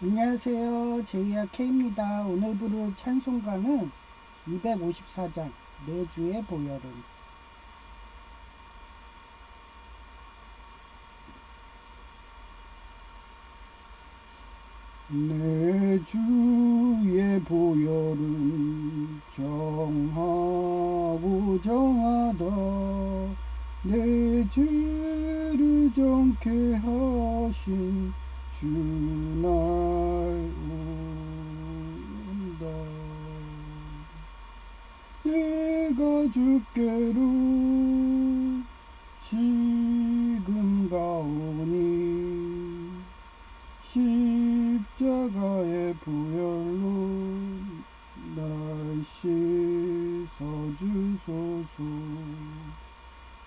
안녕하세요. 제이야 K입니다. 오늘 부를 찬송가는 254장 내 주의 보혈은. 내 주의 보혈은 정하고 정하다 내 죄를 정케 하신 주날 온다. 내가 주께로 지금 가오니 십자가의 보혈로 날 씻어주소서.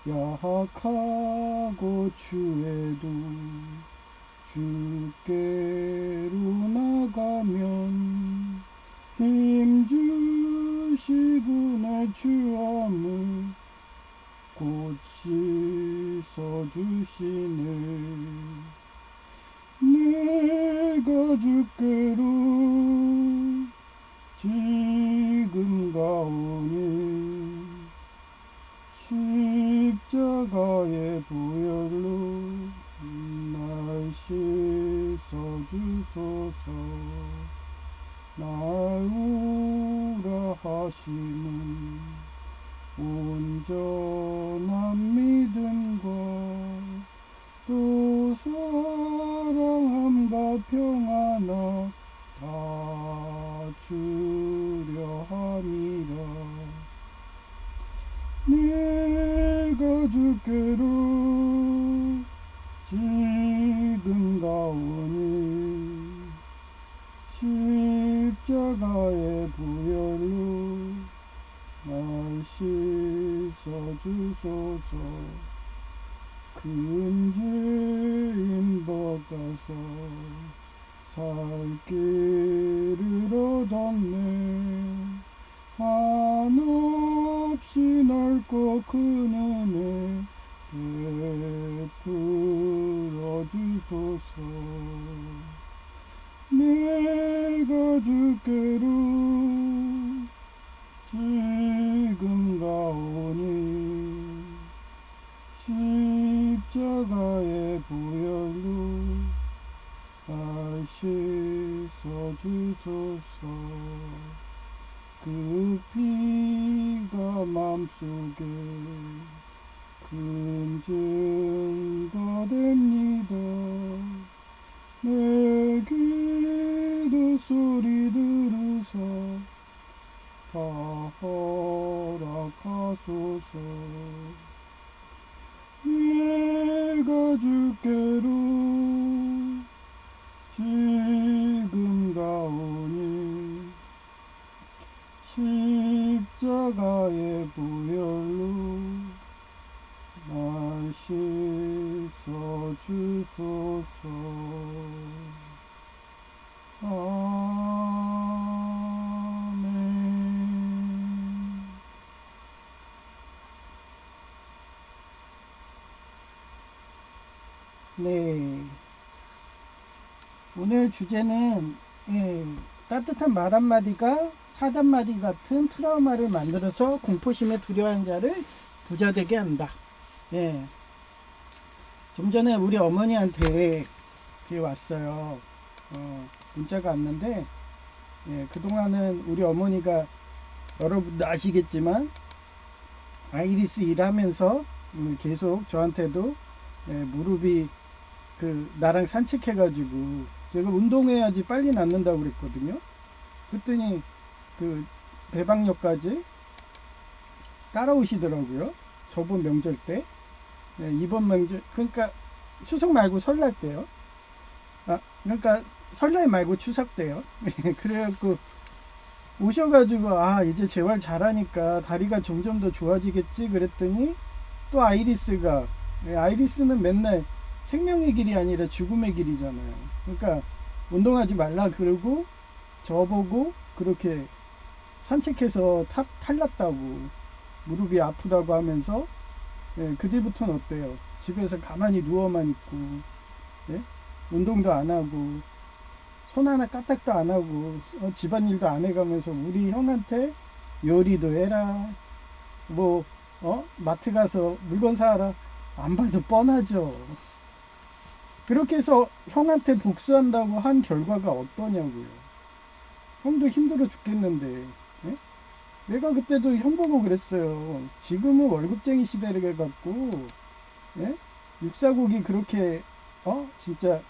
약하고 추해도 주께로 나가면 힘주시고 내 주함을 곧 씻어주시네. 내가 주께로 지금 가오니 십자가의 보혈로 날 씻어주소서. 날 오라 하시는 온전한 믿음과 또 사랑함과 평안을 다 주려 함이라. 내가 주께로 지금 가오니 십자가의 보혈로 날 씻어주소서. 큰 죄인 벗어서 살 길을 얻었네. 한없이 넓고 큰 은혜 베풀어 주소서. 내가 주께로 지금 가오니 십자가의 보혈로 날 씻어주소서. 그 피가 맘속에 큰 증거 됩니다. 내 기도 소리 들으사 다 허락하소서. 내가 주께로 지금 가오니 십자가의 보혈로 날 씻어주소서. 아멘. 네, 오늘 주제는 따뜻한 말 한마디가 사단마디 같은 트라우마를 만들어서 공포심에 두려워하는 자를 부자 되게 한다. 예, 좀 전에 우리 어머니한테 그게 왔어요. 문자가 왔는데, 그동안은 우리 어머니가 여러분도 아시겠지만 아이리스 일하면서 계속 저한테도 무릎이 나랑 산책해가지고 제가 운동해야지 빨리 낫는다고 그랬거든요. 그랬더니 배방역까지 따라오시더라고요. 저번 명절 때. 이번 명절, 그러니까 추석 말고 설날 때요. 그러니까 설날 말고 추석 때요. 그래갖고 오셔가지고 이제 재활 잘하니까 다리가 점점 더 좋아지겠지 그랬더니 또 아이리스는 맨날 생명의 길이 아니라 죽음의 길이잖아요. 그러니까 운동하지 말라 그러고 저보고 그렇게 산책해서 탈났다고 무릎이 아프다고 하면서 그 뒤부터는 어때요? 집에서 가만히 누워만 있고 운동도 안 하고 손 하나 까딱도 안 하고 집안일도 안 해가면서 우리 형한테 요리도 해라, 뭐 마트 가서 물건 사라, 안 봐도 뻔하죠. 그렇게 해서 형한테 복수한다고 한 결과가 어떠냐고요. 형도 힘들어 죽겠는데. 예? 내가 그때도 형 보고 그랬어요. 지금은 월급쟁이 시대를 해갖고, 예? 육사국이 그렇게 진짜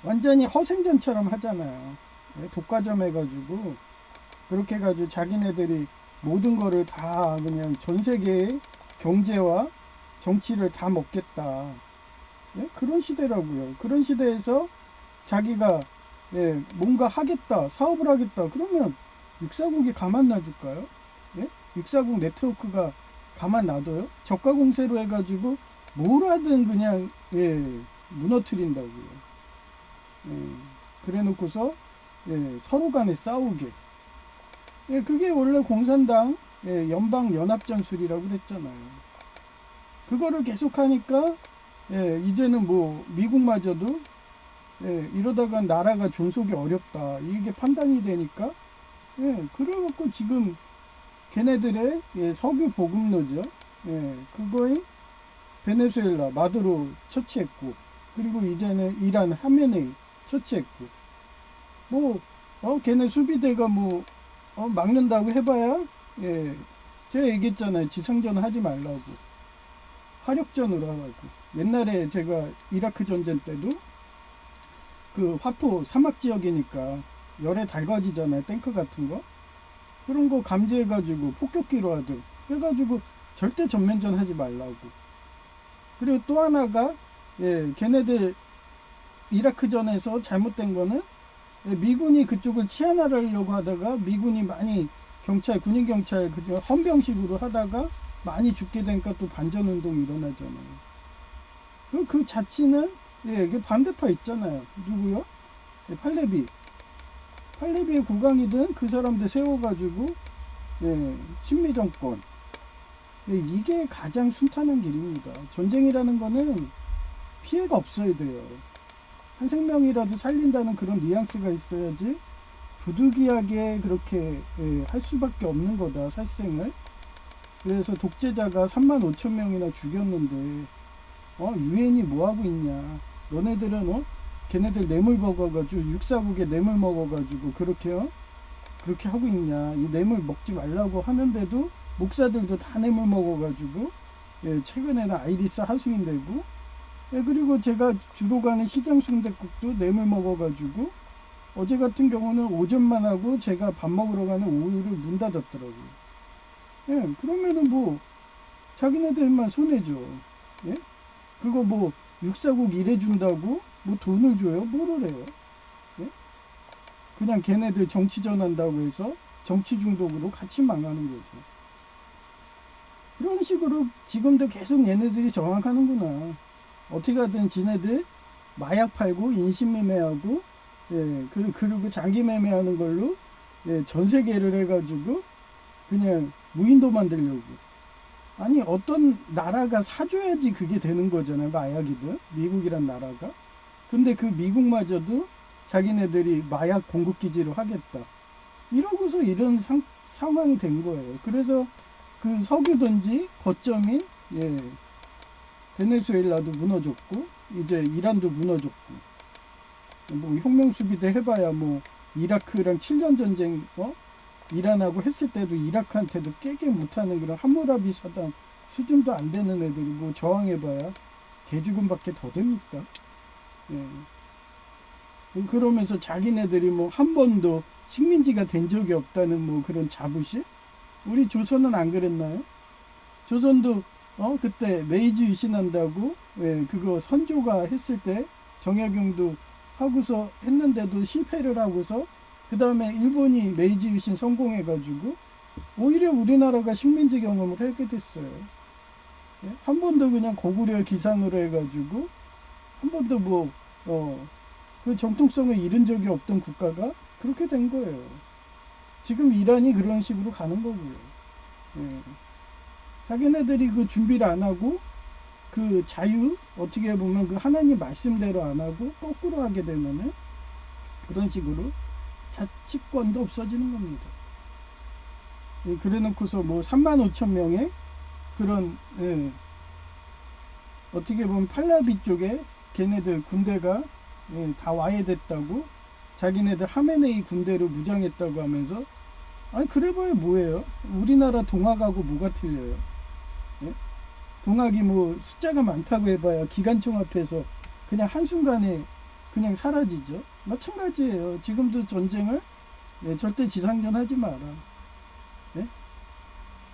완전히 허생전처럼 하잖아요. 예? 독과점 해가지고 그렇게 해가지고 자기네들이 모든 거를 다 그냥 전 세계의 경제와 정치를 다 먹겠다. 예? 그런 시대라고요. 그런 시대에서 자기가 뭔가 하겠다, 사업을 하겠다, 그러면 육사국이 가만 놔둘까요? 예? 육사국 네트워크가 가만 놔둬요? 저가 공세로 해가지고 뭘 하든 그냥 무너뜨린다고요. 그래 놓고서 서로 간에 싸우게. 그게 원래 공산당 연방연합전술이라고 그랬잖아요. 그거를 계속하니까 이제는 뭐 미국마저도 이러다가 나라가 존속이 어렵다, 이게 판단이 되니까 그래갖고 지금 걔네들의 석유 보급로죠. 그거에 베네수엘라 마두로 처치했고, 그리고 이제는 이란 하메네이 처치했고, 뭐 걔네 수비대가 뭐 막는다고 해봐야 제가 얘기했잖아요. 지상전 하지 말라고, 화력전으로 하라고. 옛날에 제가 이라크 전쟁 때도 그 화포 사막 지역이니까 열에 달궈지잖아요. 탱크 같은 거, 그런 거 감지해가지고 폭격기로 하든 해가지고 절대 전면전 하지 말라고. 그리고 또 하나가 걔네들 이라크전에서 잘못된 거는 미군이 그쪽을 치안하려고 하다가 미군이 많이 군인 경찰 그저 헌병식으로 하다가 많이 죽게 되니까 또 반전운동이 일어나잖아요. 그 자치는 그 반대파 있잖아요. 누구요? 팔레비의 국왕이든 그 사람들 세워가지고 친미 정권. 이게 가장 순탄한 길입니다. 전쟁이라는 거는 피해가 없어야 돼요. 한 생명이라도 살린다는 그런 뉘앙스가 있어야지 부득이하게 그렇게 할 수밖에 없는 거다, 살생을. 그래서 독재자가 35,000명이나 죽였는데 유엔이 뭐하고 있냐. 너네들은 걔네들 뇌물 먹어가지고, 육사국에 뇌물 먹어가지고 그렇게 하고 있냐. 이 뇌물 먹지 말라고 하는데도 목사들도 다 뇌물 먹어가지고 최근에는 아이리스 하수인 되고, 그리고 제가 주로 가는 시장 순댓국도 뇌물 먹어가지고 어제 같은 경우는 오전만 하고 제가 밥 먹으러 가는 오후를 문 닫았더라고요. 그러면은 뭐 자기네들만 손해죠. 그거 뭐 육사국 일해준다고 뭐 돈을 줘요? 뭐를 해요? 그냥 걔네들 정치 전한다고 해서 정치 중독으로 같이 망하는 거죠. 그런 식으로 지금도 계속 얘네들이 정확하는구나. 어떻게 하든 지네들 마약 팔고 인신매매하고 그리고 장기 매매하는 걸로 전 세계를 해가지고 그냥 무인도 만들려고. 아니, 어떤 나라가 사줘야지 그게 되는 거잖아요. 마약이든 미국이란 나라가. 근데 그 미국마저도 자기네들이 마약 공급기지로 하겠다 이러고서 이런 상황이 된 거예요. 그래서 그 석유든지 거점인 베네수엘라도 무너졌고, 이제 이란도 무너졌고, 뭐 혁명수비대 해봐야 뭐 이라크랑 7년 전쟁 이란하고 했을 때도 이라크한테도 깨게 못하는 그런 함무라비 사단 수준도 안 되는 애들이 뭐 저항해봐야 개죽음밖에 더 됩니까? 그러면서 자기네들이 뭐 한 번도 식민지가 된 적이 없다는 뭐 그런 자부심? 우리 조선은 안 그랬나요? 조선도 그때 메이지 유신한다고 그거 선조가 했을 때 정약용도 하고서 했는데도 실패를 하고서 그 다음에 일본이 메이지 유신 성공해가지고 오히려 우리나라가 식민지 경험을 하게 됐어요. 한 번도 그냥 고구려 기상으로 해가지고 한 번도 뭐 그 정통성을 잃은 적이 없던 국가가 그렇게 된 거예요. 지금 이란이 그런 식으로 가는 거고요. 자기네들이 그 준비를 안 하고 그 자유, 어떻게 보면 그 하나님 말씀대로 안 하고 거꾸로 하게 되면은 그런 식으로 자치권도 없어지는 겁니다. 예, 그래 놓고서 뭐 3만 5천 명의 그런, 예, 어떻게 보면 팔라비 쪽에 걔네들 군대가, 예, 다 와야 됐다고 자기네들 하메네이 군대로 무장했다고 하면서, 아니 그래봐야 뭐예요? 우리나라 동학하고 뭐가 틀려요? 예? 동학이 뭐 숫자가 많다고 해봐야 기관총 앞에서 그냥 한순간에 그냥 사라지죠. 마찬가지예요. 지금도 전쟁을, 예, 절대 지상전 하지 마라. 예?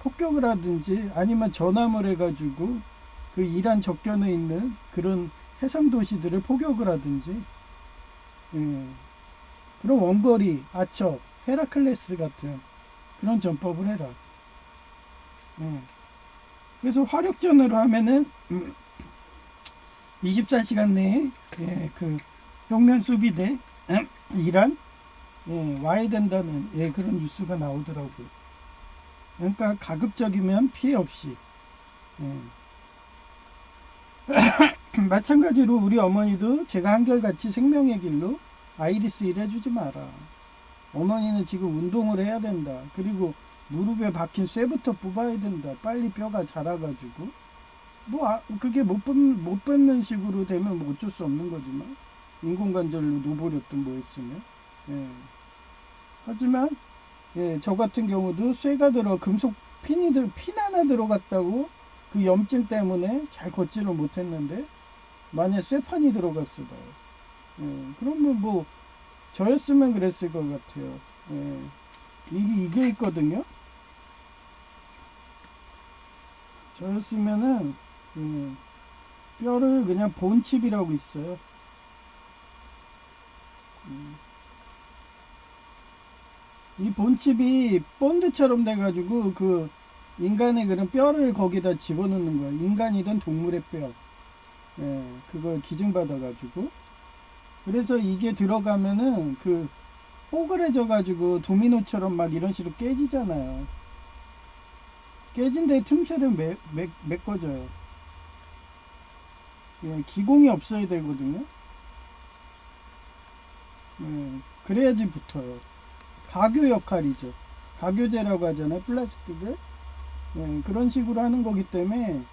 폭격을 하든지 아니면 전함을 해가지고 그 이란 접견에 있는 그런 해상 도시들을 포격을 하든지, 예, 그런 원거리 아처 헤라클레스 같은 그런 전법을 해라. 예. 그래서 화력전으로 하면은 24시간 내에, 예, 그 벽면 수비대 이란, 예, 와야 된다는, 예, 그런 뉴스가 나오더라고요. 그러니까 가급적이면 피해 없이, 예. 마찬가지로 우리 어머니도 제가 한결같이 생명의 길로 아이리스 일 해주지 마라. 어머니는 지금 운동을 해야 된다. 그리고 무릎에 박힌 쇠부터 뽑아야 된다. 빨리 뼈가 자라가지고. 뭐, 그게 못 뵙는 식으로 되면 뭐 어쩔 수 없는 거지만. 인공관절로 노버렸든 뭐 했으면. 예. 하지만, 예, 저 같은 경우도 쇠가 금속 핀 하나 들어갔다고 그 염증 때문에 잘 걷지를 못했는데, 만약 쇠판이 들어갔어 봐요. 예, 그러면 뭐, 저였으면 그랬을 것 같아요. 예. 이게 있거든요. 저였으면은, 예, 뼈를 그냥 본칩이라고 있어요. 이 본칩이 본드처럼 돼가지고 그 인간의 그런 뼈를 거기다 집어넣는 거야. 인간이든 동물의 뼈. 예, 그걸 기증받아가지고. 그래서 이게 들어가면은 그 뽀글해져가지고 도미노처럼 막 이런 식으로 깨지잖아요. 깨진 데 틈새를 메꿔줘요. 예, 기공이 없어야 되거든요. 예, 그래야지 붙어요. 가교 역할이죠. 가교제라고 하잖아요. 플라스틱을. 예, 그런 식으로 하는 거기 때문에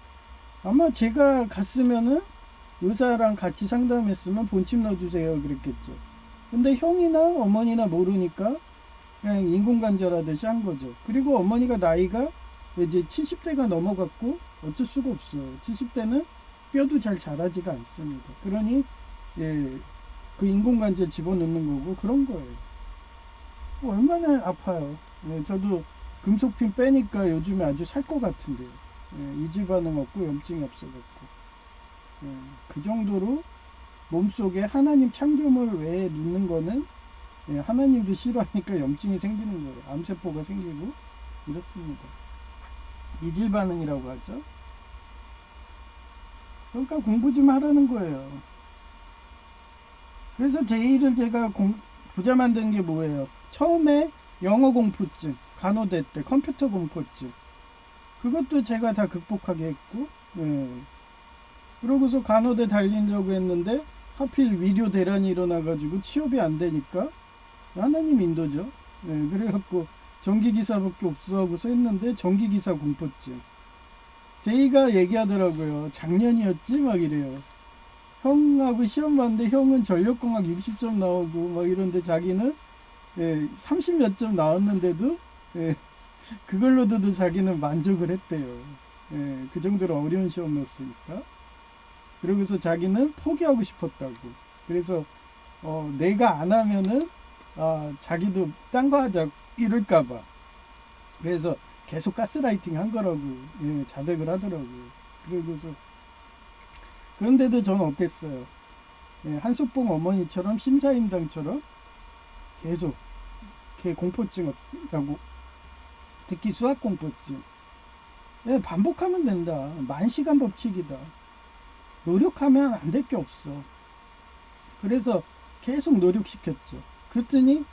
아마 제가 갔으면은 의사랑 같이 상담했으면 본침 넣어주세요 그랬겠죠. 근데 형이나 어머니나 모르니까 그냥 인공관절하듯이 한 거죠. 그리고 어머니가 나이가 이제 70대가 넘어갔고 어쩔 수가 없어요. 70대는 뼈도 잘 자라지가 않습니다. 그러니, 예, 그 인공관절 집어넣는 거고 그런 거예요. 얼마나 아파요. 예, 저도 금속핀 빼니까 요즘에 아주 살 것 같은데요. 예, 이질 반응 없고 염증이 없어갖고. 예, 그 정도로 몸속에 하나님 창조물 외에 넣는 거는, 예, 하나님도 싫어하니까 염증이 생기는 거예요. 암세포가 생기고 이렇습니다. 이질 반응이라고 하죠. 그러니까 공부 좀 하라는 거예요. 그래서 제1을 제가 부자 만든 게 뭐예요? 처음에 영어 공포증, 간호대 때 컴퓨터 공포증, 그것도 제가 다 극복하게 했고, 예. 그러고서 간호대 달리려고 했는데 하필 위료 대란이 일어나가지고 취업이 안 되니까 하나님 인도죠. 예. 그래갖고 전기기사밖에 없어 하고서 했는데 전기기사 공포증. 제이가 얘기하더라고요. 작년이었지? 막 이래요. 형하고 시험 봤는데 형은 전력공학 60점 나오고 막 이런데 자기는, 예, 30 몇 점 나왔는데도, 예, 그걸로도 자기는 만족을 했대요. 예, 그 정도로 어려운 시험이었으니까. 그러고서 자기는 포기하고 싶었다고. 그래서 내가 안 하면은 자기도 딴 거 하자 이럴까봐. 그래서 계속 가스라이팅 한 거라고, 예, 자백을 하더라고요. 그러고서 그런데도 저는 어땠어요? 예, 한숙봉 어머니처럼 심사임당처럼 계속 걔 공포증 없다고, 특히 수학 공포증. 예, 반복하면 된다. 만시간 법칙이다. 노력하면 안 될 게 없어. 그래서 계속 노력시켰죠. 그랬더니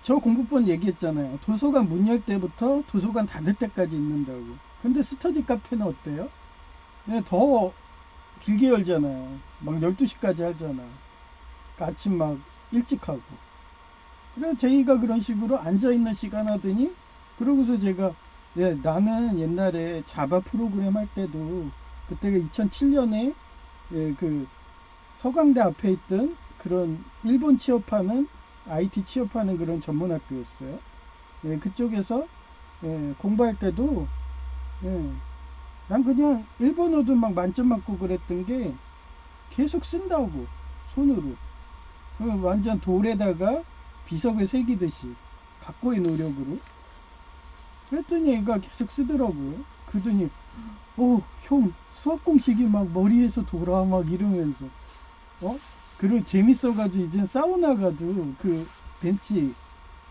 저 공부본 얘기했잖아요. 도서관 문 열 때부터 도서관 닫을 때까지 있는다고. 근데 스터디 카페는 어때요? 예, 더 길게 열잖아요. 막 12시까지 하잖아. 그러니까 아침 막 일찍 하고. 그래서 제이가 그런 식으로 앉아있는 시간 하더니, 그러고서 제가, 예, 나는 옛날에 자바 프로그램 할 때도, 그때가 2007년에, 예, 그, 서강대 앞에 있던 그런 일본 취업하는, IT 취업하는 그런 전문학교였어요. 예, 그쪽에서, 예, 공부할 때도, 예, 난 그냥 일본어도 막 만점 맞고 그랬던 게 계속 쓴다고, 손으로. 완전 돌에다가 비석을 새기듯이 각고의 노력으로. 그랬더니 얘가 계속 쓰더라고요. 그러더니 형 수학 공식이 막 머리에서 돌아 막 이러면서 그리고 재밌어가지고 이젠 사우나 가도 그 벤치,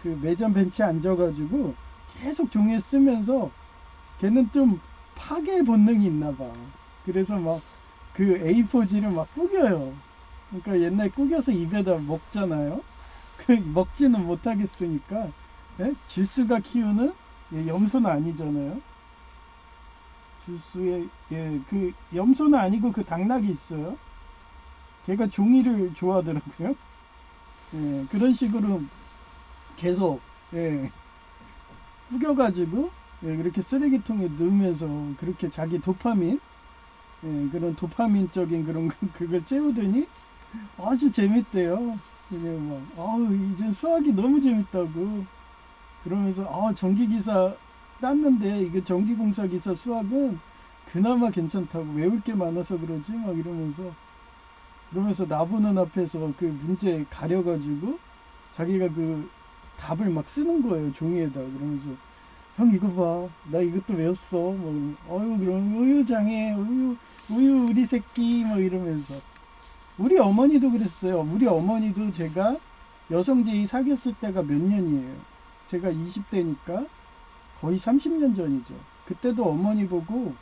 그 매점 벤치에 앉아가지고 계속 종이에 쓰면서 걔는 좀 파괴 본능이 있나 봐. 그래서 막 그 A4지를 막 구겨요. 그러니까 옛날 구겨서 입에다 먹잖아요. 그 먹지는 못하겠으니까, 예? 줄수가 키우는, 예, 염소는 아니잖아요. 줄수에, 예, 그 염소는 아니고 그 당나귀 있어요. 걔가 종이를 좋아하더라고요. 예, 그런 식으로 계속, 예, 구겨가지고, 예, 그렇게 쓰레기통에 넣으면서 그렇게 자기 도파민, 예, 그런 도파민적인 그런 그걸 채우더니 아주 재밌대요. 이게 막, 이젠 수학이 너무 재밌다고. 그러면서, 전기기사 땄는데, 이게 전기공사 기사 수학은 그나마 괜찮다고. 외울 게 많아서 그러지? 막 이러면서. 그러면서 나보는 앞에서 그 문제 가려가지고, 자기가 그 답을 막 쓰는 거예요. 종이에다. 그러면서, 형 이거 봐. 나 이것도 외웠어. 뭐, 그럼 우유 장애, 우유 우리 새끼. 막 이러면서. 우리 어머니도 그랬어요. 우리 어머니도 제가 여성제이 사귀었을 때가 몇 년이에요. 제가 20대니까 거의 30년 전이죠. 그때도 어머니 보고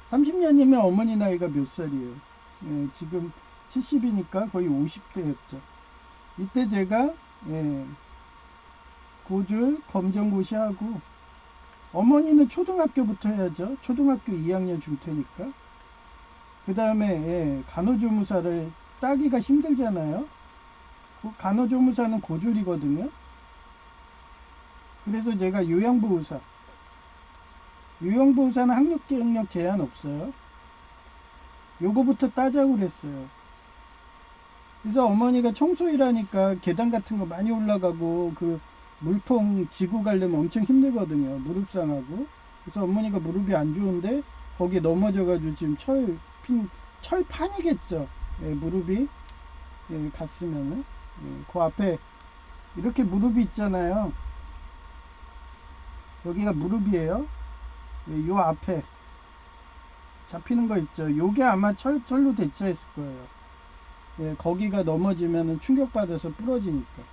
30년이면 어머니 나이가 몇 살이에요? 예, 지금 70이니까 거의 50대였죠. 이때 제가, 예, 고졸 검정고시하고 어머니는 초등학교부터 해야죠. 초등학교 2학년 줄 테니까. 그 다음에, 예, 간호조무사를 따기가 힘들잖아요. 간호조무사는 고졸이거든요. 그래서 제가 요양보호사는 학력 경력 제한 없어요. 요거부터 따자고 그랬어요. 그래서 어머니가 청소일하니까 계단 같은 거 많이 올라가고 그 물통 지고 가려면 엄청 힘들거든요. 무릎 상하고. 그래서 어머니가 무릎이 안 좋은데 거기에 넘어져가지고 지금 철판이겠죠. 예, 무릎이, 예, 갔으면은, 예, 그 앞에 이렇게 무릎이 있잖아요. 여기가 무릎이에요. 예, 요 앞에 잡히는 거 있죠. 요게 아마 철로 대체했을 거예요. 예, 거기가 넘어지면은 충격받아서 부러지니까.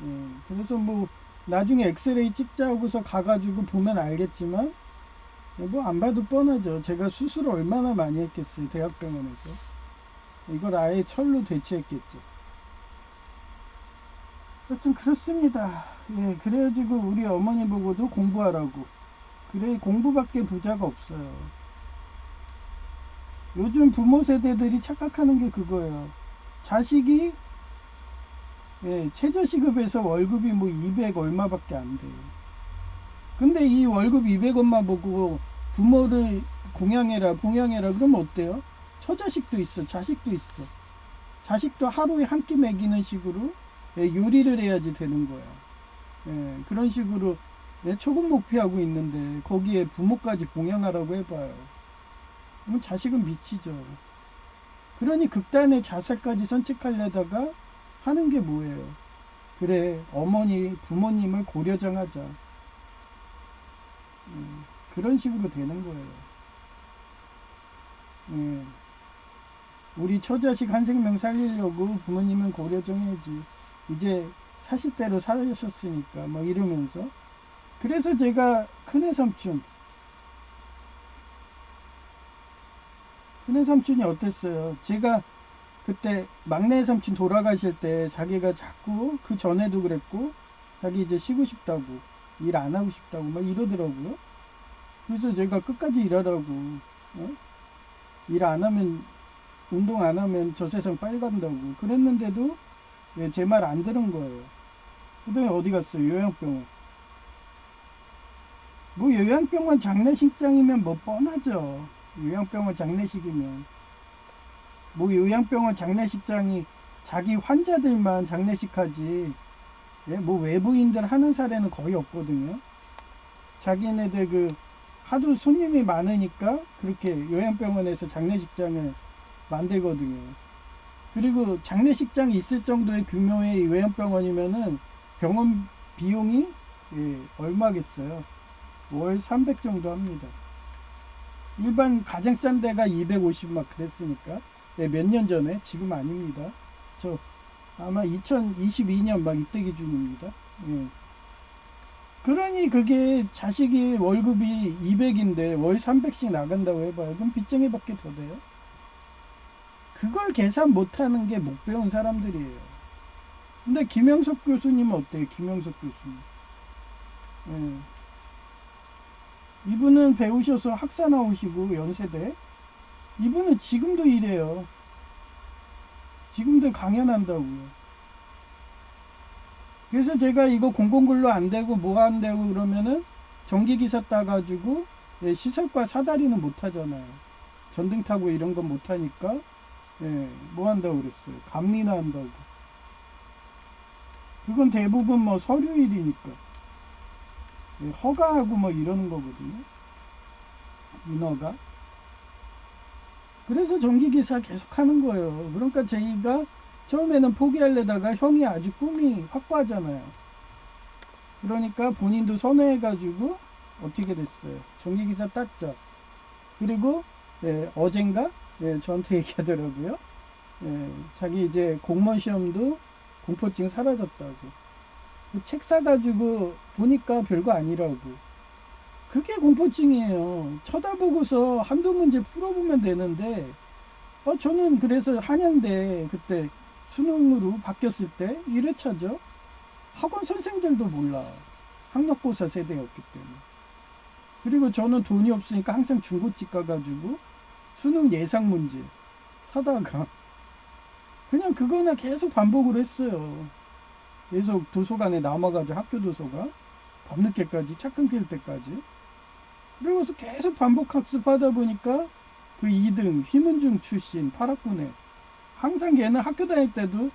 예, 그래서 뭐 나중에 엑스레이 찍자고서 가가지고 보면 알겠지만, 예, 뭐 안 봐도 뻔하죠. 제가 수술을 얼마나 많이 했겠어요. 대학병원에서. 이걸 아예 철로 대체했겠죠. 하여튼 그렇습니다. 예, 그래가지고 우리 어머니 보고도 공부하라고. 그래, 공부밖에 부자가 없어요. 요즘 부모 세대들이 착각하는 게 그거예요. 자식이, 예, 최저시급에서 월급이 뭐 200 얼마밖에 안 돼요. 근데 이 월급 200원만 보고 부모를 봉양해라 그러면 어때요? 처자식도 있어, 자식도 있어. 자식도 하루에 한 끼 먹이는 식으로, 예, 요리를 해야지 되는 거야. 예, 그런 식으로, 예, 초급 목표하고 있는데 거기에 부모까지 봉양하라고 해봐요. 그럼 자식은 미치죠. 그러니 극단의 자살까지 선택하려다가 하는 게 뭐예요? 그래, 부모님을 고려정하자. 그런 식으로 되는 거예요. 예. 우리 처자식 한 생명 살리려고 부모님은 고려정해야지. 이제 사실 대로 살으셨으니까 뭐 이러면서. 그래서 제가 큰애 삼촌이 어땠어요? 제가 그때 막내 삼촌 돌아가실 때 자기가 자꾸, 그 전에도 그랬고, 자기 이제 쉬고 싶다고, 일 안 하고 싶다고 막 이러더라고요. 그래서 제가 끝까지 일하라고, 일 안 하면 운동 안 하면 저 세상 빨리 간다고 그랬는데도 왜 제 말 안 들은 거예요. 그다음에 어디 갔어요? 요양병원. 뭐 요양병원 장례식장이면 뭐 뻔하죠. 요양병원 장례식이면 뭐 요양병원 장례식장이 자기 환자들만 장례식하지, 예? 뭐 외부인들 하는 사례는 거의 없거든요. 자기네들 그 하도 손님이 많으니까 그렇게 요양병원에서 장례식장을 만들거든요. 그리고 장례식장이 있을 정도의 규모의 요양병원이면은 병원 비용이 얼마겠어요? 월 300 정도 합니다. 일반 가장 싼 데가 250 막 그랬으니까. 몇 년 전에, 지금 아닙니다. 저 아마 2022년 막 이때 기준입니다. 예. 그러니 그게 자식이 월급이 200인데 월 300씩 나간다고 해봐요. 그럼 빚쟁이밖에 더 돼요? 그걸 계산 못하는 게 못 배운 사람들이에요. 근데 김영석 교수님은 어때요? 김영석 교수님. 예. 이분은 배우셔서 학사 나오시고 연세대. 이분은 지금도 이래요. 지금도 강연한다고요. 그래서 제가 이거 공공근로 안 되고 뭐 안 되고 그러면은 전기기사 따가지고 시설과 사다리는 못 하잖아요. 전등 타고 이런 건 못 하니까 뭐 한다고 그랬어요. 감리나 한다고. 그건 대부분 뭐 서류일이니까 허가하고 뭐 이러는 거거든요. 인허가. 그래서 전기기사 계속 하는 거예요. 그러니까 저희가 처음에는 포기하려다가 형이 아주 꿈이 확고하잖아요. 그러니까 본인도 선회해가지고 어떻게 됐어요? 전기기사 땄죠. 그리고 어젠가 저한테 얘기하더라고요. 자기 이제 공무원 시험도 공포증 사라졌다고. 그 책 사가지고 보니까 별거 아니라고. 그게 공포증이에요. 쳐다보고서 한두 문제 풀어보면 되는데, 저는 그래서 한양대 그때 수능으로 바뀌었을 때 1회차죠. 학원 선생들도 몰라. 학력고사 세대였기 때문에. 그리고 저는 돈이 없으니까 항상 중고집 가가지고 수능 예상 문제 사다가 그냥 그거나 계속 반복을 했어요. 계속 도서관에 남아가지고 학교 도서관 밤늦게까지 차 끊길 때까지. 그러고서 계속 반복 학습하다 보니까 그 2등 휘문중 출신 8학군에 항상 걔는 학교 다닐 때도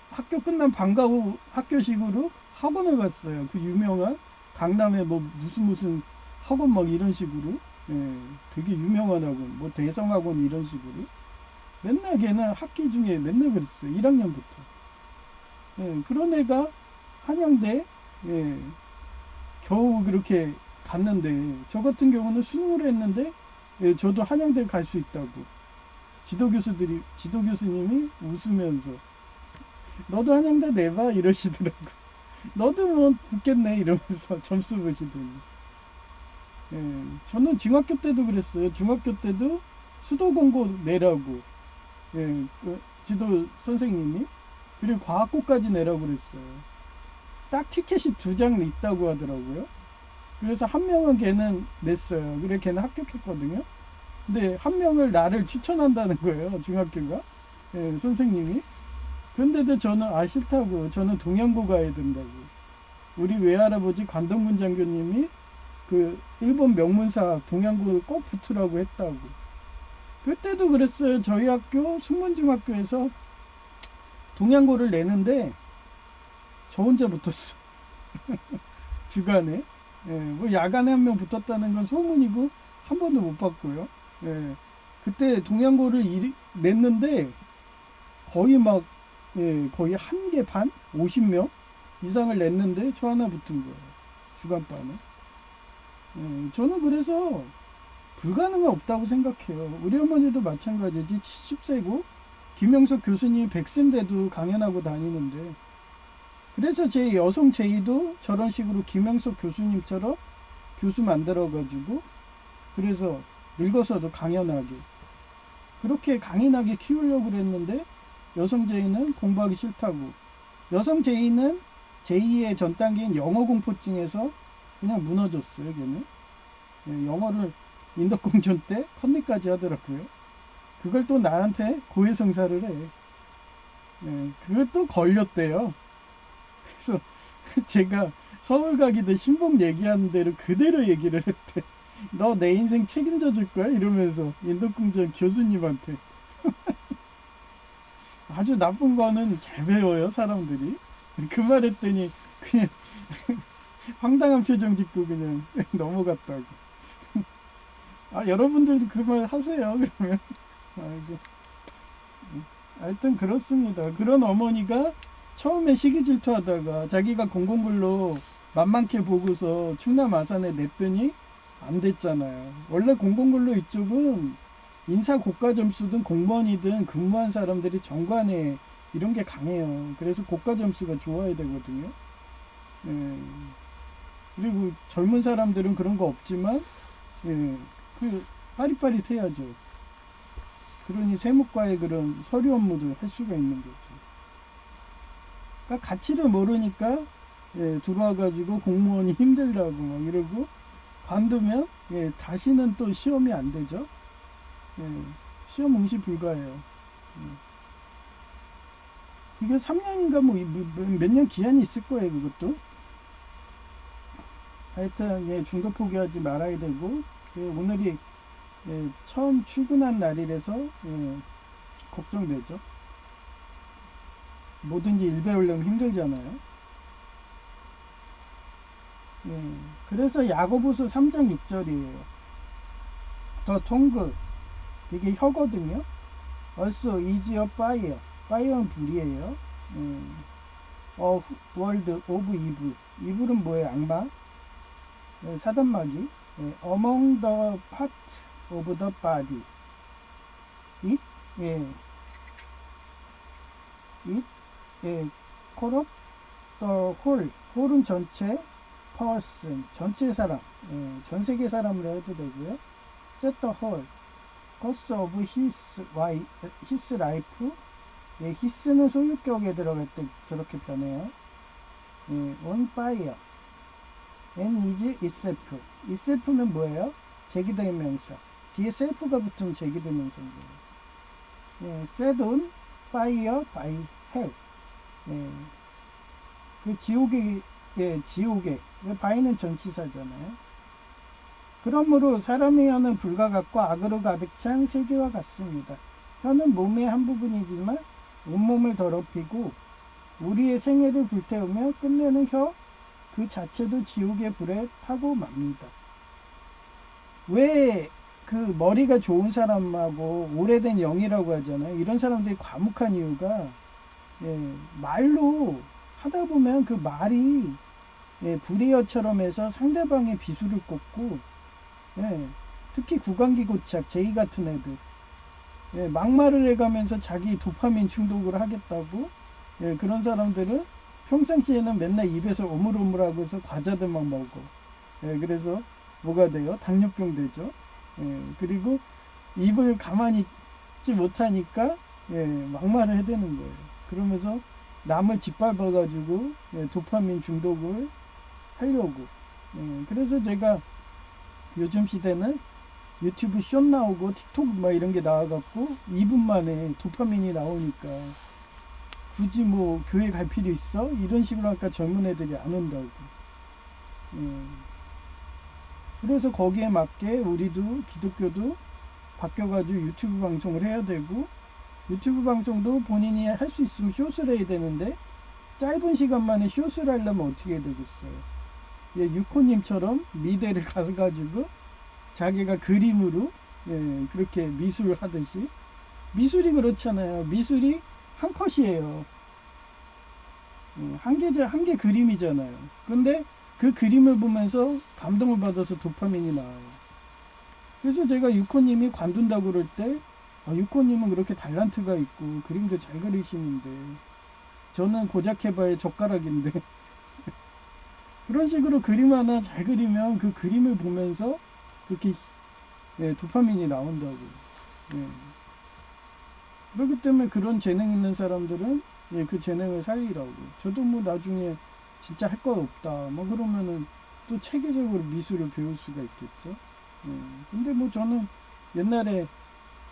학교 끝난 방과 후 학교식으로 학원을 갔어요. 그 유명한 강남에 뭐 무슨 학원 막 이런 식으로 되게 유명한 학원 뭐 대성학원 이런 식으로 맨날 걔는 학기 중에 맨날 그랬어요. 1학년부터. 그런 애가 한양대 겨우 그렇게 갔는데 저 같은 경우는 수능을 했는데 저도 한양대 갈 수 있다고 지도 교수님이 웃으면서 너도 한양대 내봐 이러시더라고. 너도 뭐 붙겠네 이러면서 점수 보시더니. 저는 중학교 때도 그랬어요. 중학교 때도 수도 공고 내라고 그 지도 선생님이 그리고 과학고까지 내라고 그랬어요. 딱 티켓이 2장 있다고 하더라고요. 그래서 한 명은 걔는 냈어요. 그래 걔는 합격했거든요. 근데 한 명을 나를 추천한다는 거예요. 중학교가 선생님이. 그런데도 저는 싫다고. 저는 동양고 가야 된다고. 우리 외할아버지 관동문 장교님이 그 일본 명문사 동양고를 꼭 붙으라고 했다고. 그때도 그랬어요. 저희 학교 숙문중학교에서 동양고를 내는데 저 혼자 붙었어. 주간에. 뭐 야간에 한 명 붙었다는 건 소문이고 한 번도 못 봤고요. 그때 동양고를 냈는데 거의 막 거의 1개 반? 50명 이상을 냈는데 저 하나 붙은 거예요. 주간반에. 저는 그래서 불가능은 없다고 생각해요. 우리 어머니도 마찬가지지. 70세고 김영석 교수님이 100세인데도 강연하고 다니는데 그래서 제 여성 제의도 저런 식으로 김영석 교수님처럼 교수 만들어가지고 그래서 늙어서도 강연하게 그렇게 강인하게 키우려고 그랬는데 여성 제의는 공부하기 싫다고. 여성 제의는 제2의 전 단계인 영어 공포증에서 그냥 무너졌어요. 걔는 영어를 인덕공존 때 컨닝까지 하더라고요. 그걸 또 나한테 고해성사를 해. 예, 그것도 걸렸대요. 그래서 제가 서울 가기도 신봉 얘기하는 대로 그대로 얘기를 했대. 너 내 인생 책임져 줄 거야? 이러면서 인덕공전 교수님한테. 아주 나쁜 거는 잘 배워요, 사람들이. 그 말 했더니 그냥 황당한 표정 짓고 그냥 넘어갔다고. 아, 여러분들도 그 말 하세요, 그러면. 아이고. 하여튼 그렇습니다. 그런 어머니가 처음에 시기 질투하다가 자기가 공공근로 만만케 보고서 충남 아산에 냈더니 안 됐잖아요. 원래 공공근로 이쪽은 인사 고과 점수든 공무원이든 근무한 사람들이 정관에 이런 게 강해요. 그래서 고과 점수가 좋아야 되거든요. 예. 그리고 젊은 사람들은 그런 거 없지만, 예, 그 빠릿빠릿해야죠. 그러니 세무과의 그런 서류 업무도 할 수가 있는 거죠. 그러니까 가치를 모르니까, 예, 들어와가지고 공무원이 힘들다고 막 이러고 관두면, 예, 다시는 또 시험이 안 되죠. 예, 시험 응시 불가해요. 그게 3년인가 뭐 몇 년 기한이 있을 거예요, 그것도. 하여튼, 예, 중도 포기하지 말아야 되고, 예, 오늘이, 예, 처음 출근한 날이라서, 예, 걱정되죠. 뭐든지 일 배우려면 힘들잖아요. 예, 그래서 야고보서 3장 6절이에요. 더 통그, 이게 혀거든요. Also is a fire. fire는 불이에요. A world of evil. evil은 뭐예요? 악마. 예, 사단마귀. 예, among the parts of the body. it, 예, it, 예, corrupt the whole. whole은 전체, person, 전체 사람, 예, 전 세계 사람으로 해도 되고요. set the whole. course of his life. 예, his는 소유격에 들어갈 때 저렇게 변해요. 예, on fire. and is itself. itself는 뭐예요? 제기대명사. 뒤에 self가 붙으면 제기대명사인 거예요. 예, set on fire by hell. 예, 그 지옥의, 예, 지옥의. by는 전치사잖아요. 그러므로 사람의 혀는 불과 같고 악으로 가득 찬 세계와 같습니다. 혀는 몸의 한 부분이지만 온몸을 더럽히고 우리의 생애를 불태우며 끝내는 혀 그 자체도 지옥의 불에 타고 맙니다. 왜 그 머리가 좋은 사람하고 오래된 영이라고 하잖아요. 이런 사람들이 과묵한 이유가, 예, 말로 하다 보면 그 말이, 예, 불의어처럼 해서 상대방의 비수를 꽂고, 예, 특히 구강기 고착 제이 같은 애들, 예, 막말을 해가면서 자기 도파민 중독을 하겠다고, 예, 그런 사람들은 평상시에는 맨날 입에서 오물오물하고 해서 과자들 막 먹어. 예, 그래서 뭐가 돼요? 당뇨병 되죠. 예, 그리고 입을 가만히 있지 못하니까, 예, 막말을 해대는 거예요. 그러면서 남을 짓밟아가지고, 예, 도파민 중독을 하려고. 예, 그래서 제가 요즘 시대는 유튜브 숏 나오고 틱톡 막 이런 게 나와갖고 2분 만에 도파민이 나오니까 굳이 뭐 교회 갈 필요 있어? 이런 식으로 하니까 젊은 애들이 안 온다고. 그래서 거기에 맞게 우리도 기독교도 바뀌어가지고 유튜브 방송을 해야 되고, 유튜브 방송도 본인이 할 수 있으면 숏을 해야 되는데 짧은 시간 만에 숏을 하려면 어떻게 해야 되겠어요? 예, 유코님처럼 미대를 가서가지고 자기가 그림으로, 예, 그렇게 미술을 하듯이. 미술이 그렇잖아요. 미술이 한 컷이에요. 한 개 그림이잖아요. 근데 그 그림을 보면서 감동을 받아서 도파민이 나와요. 그래서 제가 유코님이 관둔다고 그럴 때, 아, 유코님은 그렇게 달란트가 있고 그림도 잘 그리시는데 저는 고작 해봐야 젓가락인데 그런 식으로 그림 하나 잘 그리면 그 그림을 보면서 그렇게, 예, 도파민이 나온다고. 예. 그렇기 때문에 그런 재능 있는 사람들은, 예, 그 재능을 살리라고. 저도 뭐 나중에 진짜 할 거 없다 뭐 그러면은 또 체계적으로 미술을 배울 수가 있겠죠. 예. 근데 뭐 저는 옛날에,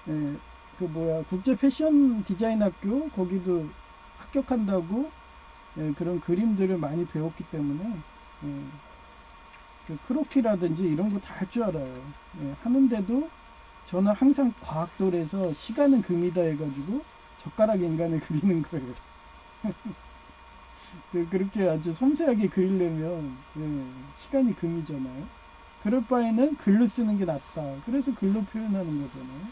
예, 그 뭐야 국제 패션 디자인 학교 거기도 합격한다고 예, 그런 그림들을 많이 배웠기 때문에 예, 그 크로키라든지 이런 거 다 할 줄 알아요. 예, 하는데도 저는 항상 과학돌에서 시간은 금이다 해가지고 젓가락 인간을 그리는 거예요. 그렇게 아주 섬세하게 그리려면 예, 시간이 금이잖아요. 그럴 바에는 글로 쓰는 게 낫다. 그래서 글로 표현하는 거잖아요.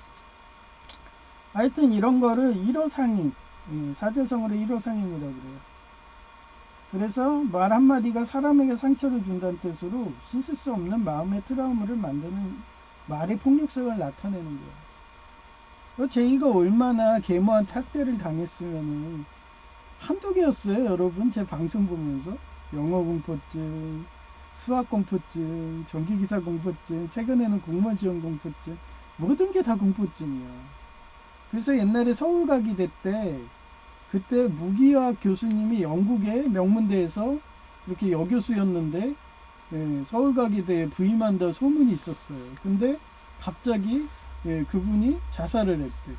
하여튼 이런 거를 일어상인, 예, 사제성어로 일어상인이라고 그래요. 그래서 말 한마디가 사람에게 상처를 준다는 뜻으로 씻을 수 없는 마음의 트라우마를 만드는 말의 폭력성을 나타내는 거예요. 제이가 얼마나 계모한테 학대를 당했으면은 한두 개였어요, 여러분. 제 방송 보면서 영어 공포증, 수학 공포증, 전기기사 공포증, 최근에는 공무원 시험 공포증, 모든 게 다 공포증이야. 그래서 옛날에 서울가기대 때 그때 무기화학 교수님이 영국의 명문대에서 그렇게 여교수였는데 예, 서울가기대에 부임한다 소문이 있었어요. 근데 갑자기 예, 그분이 자살을 했대.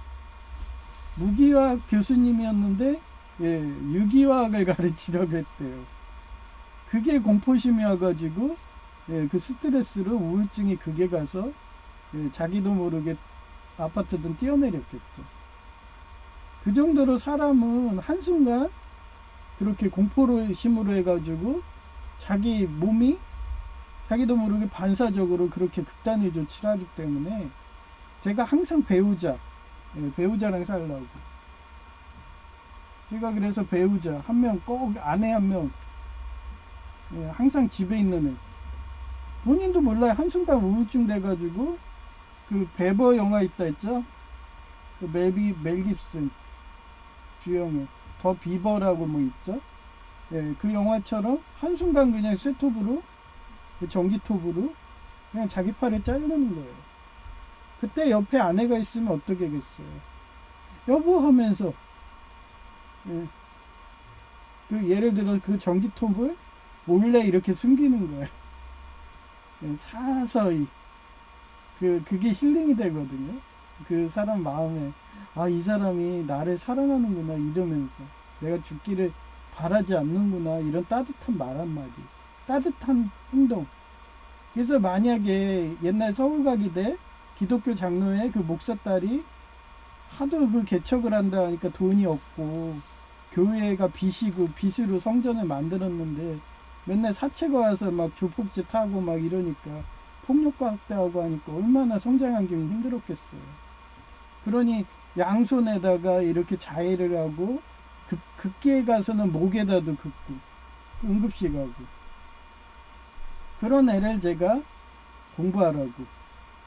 무기화학 교수님이었는데 예, 유기화학을 가르치려고 했대요. 그게 공포심이 와가지고 예, 그 스트레스로 우울증이 극에 가서 예, 자기도 모르게 아파트든 뛰어내렸겠죠. 그 정도로 사람은 한순간 그렇게 공포심으로 해가지고 자기 몸이 자기도 모르게 반사적으로 그렇게 극단의 조치를 하기 때문에 제가 항상 배우자, 예, 배우자랑 살라고. 제가 그래서 배우자 한 명 꼭 아내 한 명 예, 항상 집에 있는 애. 본인도 몰라요. 한순간 우울증 돼가지고 그 베버 영화 있다 했죠. 그 멜 깁슨 주영의 더 비버라고 뭐 있죠. 예, 그 영화처럼 한순간 그냥 쇠톱으로 그 전기톱으로 그냥 자기 팔을 자르는 거예요. 그때 옆에 아내가 있으면 어떻게 겠어요. 여보 하면서 예, 그 예를 들어 그 전기톱을 몰래 이렇게 숨기는 거예요. 예, 사서히 그게 힐링이 되거든요. 그 사람 마음에 아, 이 사람이 나를 사랑하는구나 이러면서 내가 죽기를 바라지 않는구나 이런 따뜻한 말 한마디, 따뜻한 행동. 그래서 만약에 옛날 서울가기대 기독교 장로의 그 목사딸이 하도 그 개척을 한다 하니까 돈이 없고 교회가 빚이고 빚으로 성전을 만들었는데 맨날 사채가 와서 막 조폭짓 하고 막 이러니까 폭력과 학대하고 하니까 얼마나 성장 환경이 힘들었겠어요. 그러니 양손에다가 이렇게 자해를 하고 급기에 가서는 목에다도 긋고 응급실 가고 그런 애를 제가 공부하라고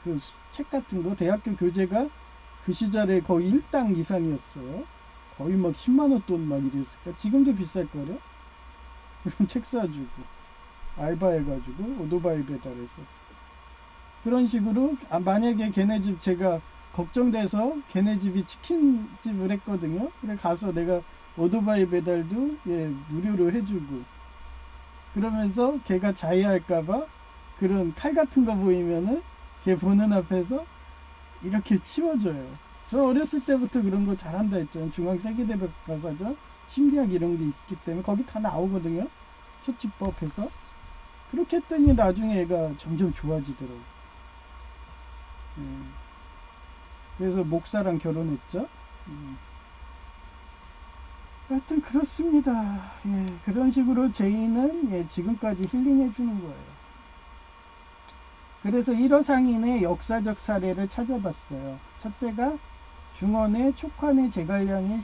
그 책 같은 거 대학교 교재가 그 시절에 거의 1당 이상이었어요. 거의 막 10만원 돈 막 이랬을까. 지금도 비쌀거려. 그럼 책 사주고 알바해가지고 오토바이 배달해서 그런 식으로 만약에 걔네 집 제가 걱정돼서 걔네 집이 치킨집을 했거든요. 그래 가서 내가 오토바이 배달도 예, 무료로 해주고 그러면서 걔가 자해할까봐 그런 칼 같은 거 보이면은 걔 보는 앞에서 이렇게 치워줘요. 저 어렸을 때부터 그런 거 잘한다 했잖아요. 중앙세계대백과사전 심리학 이런 게 있기 때문에 거기 다 나오거든요. 처치법에서 그렇게 했더니 나중에 애가 점점 좋아지더라고. 그래서 목사랑 결혼했죠. 하여튼 그렇습니다. 예, 그런 식으로 제이는 예, 지금까지 힐링해 주는 거예요. 그래서 일어상인의 역사적 사례를 찾아봤어요. 첫째가 중원의 촉환의 제갈량의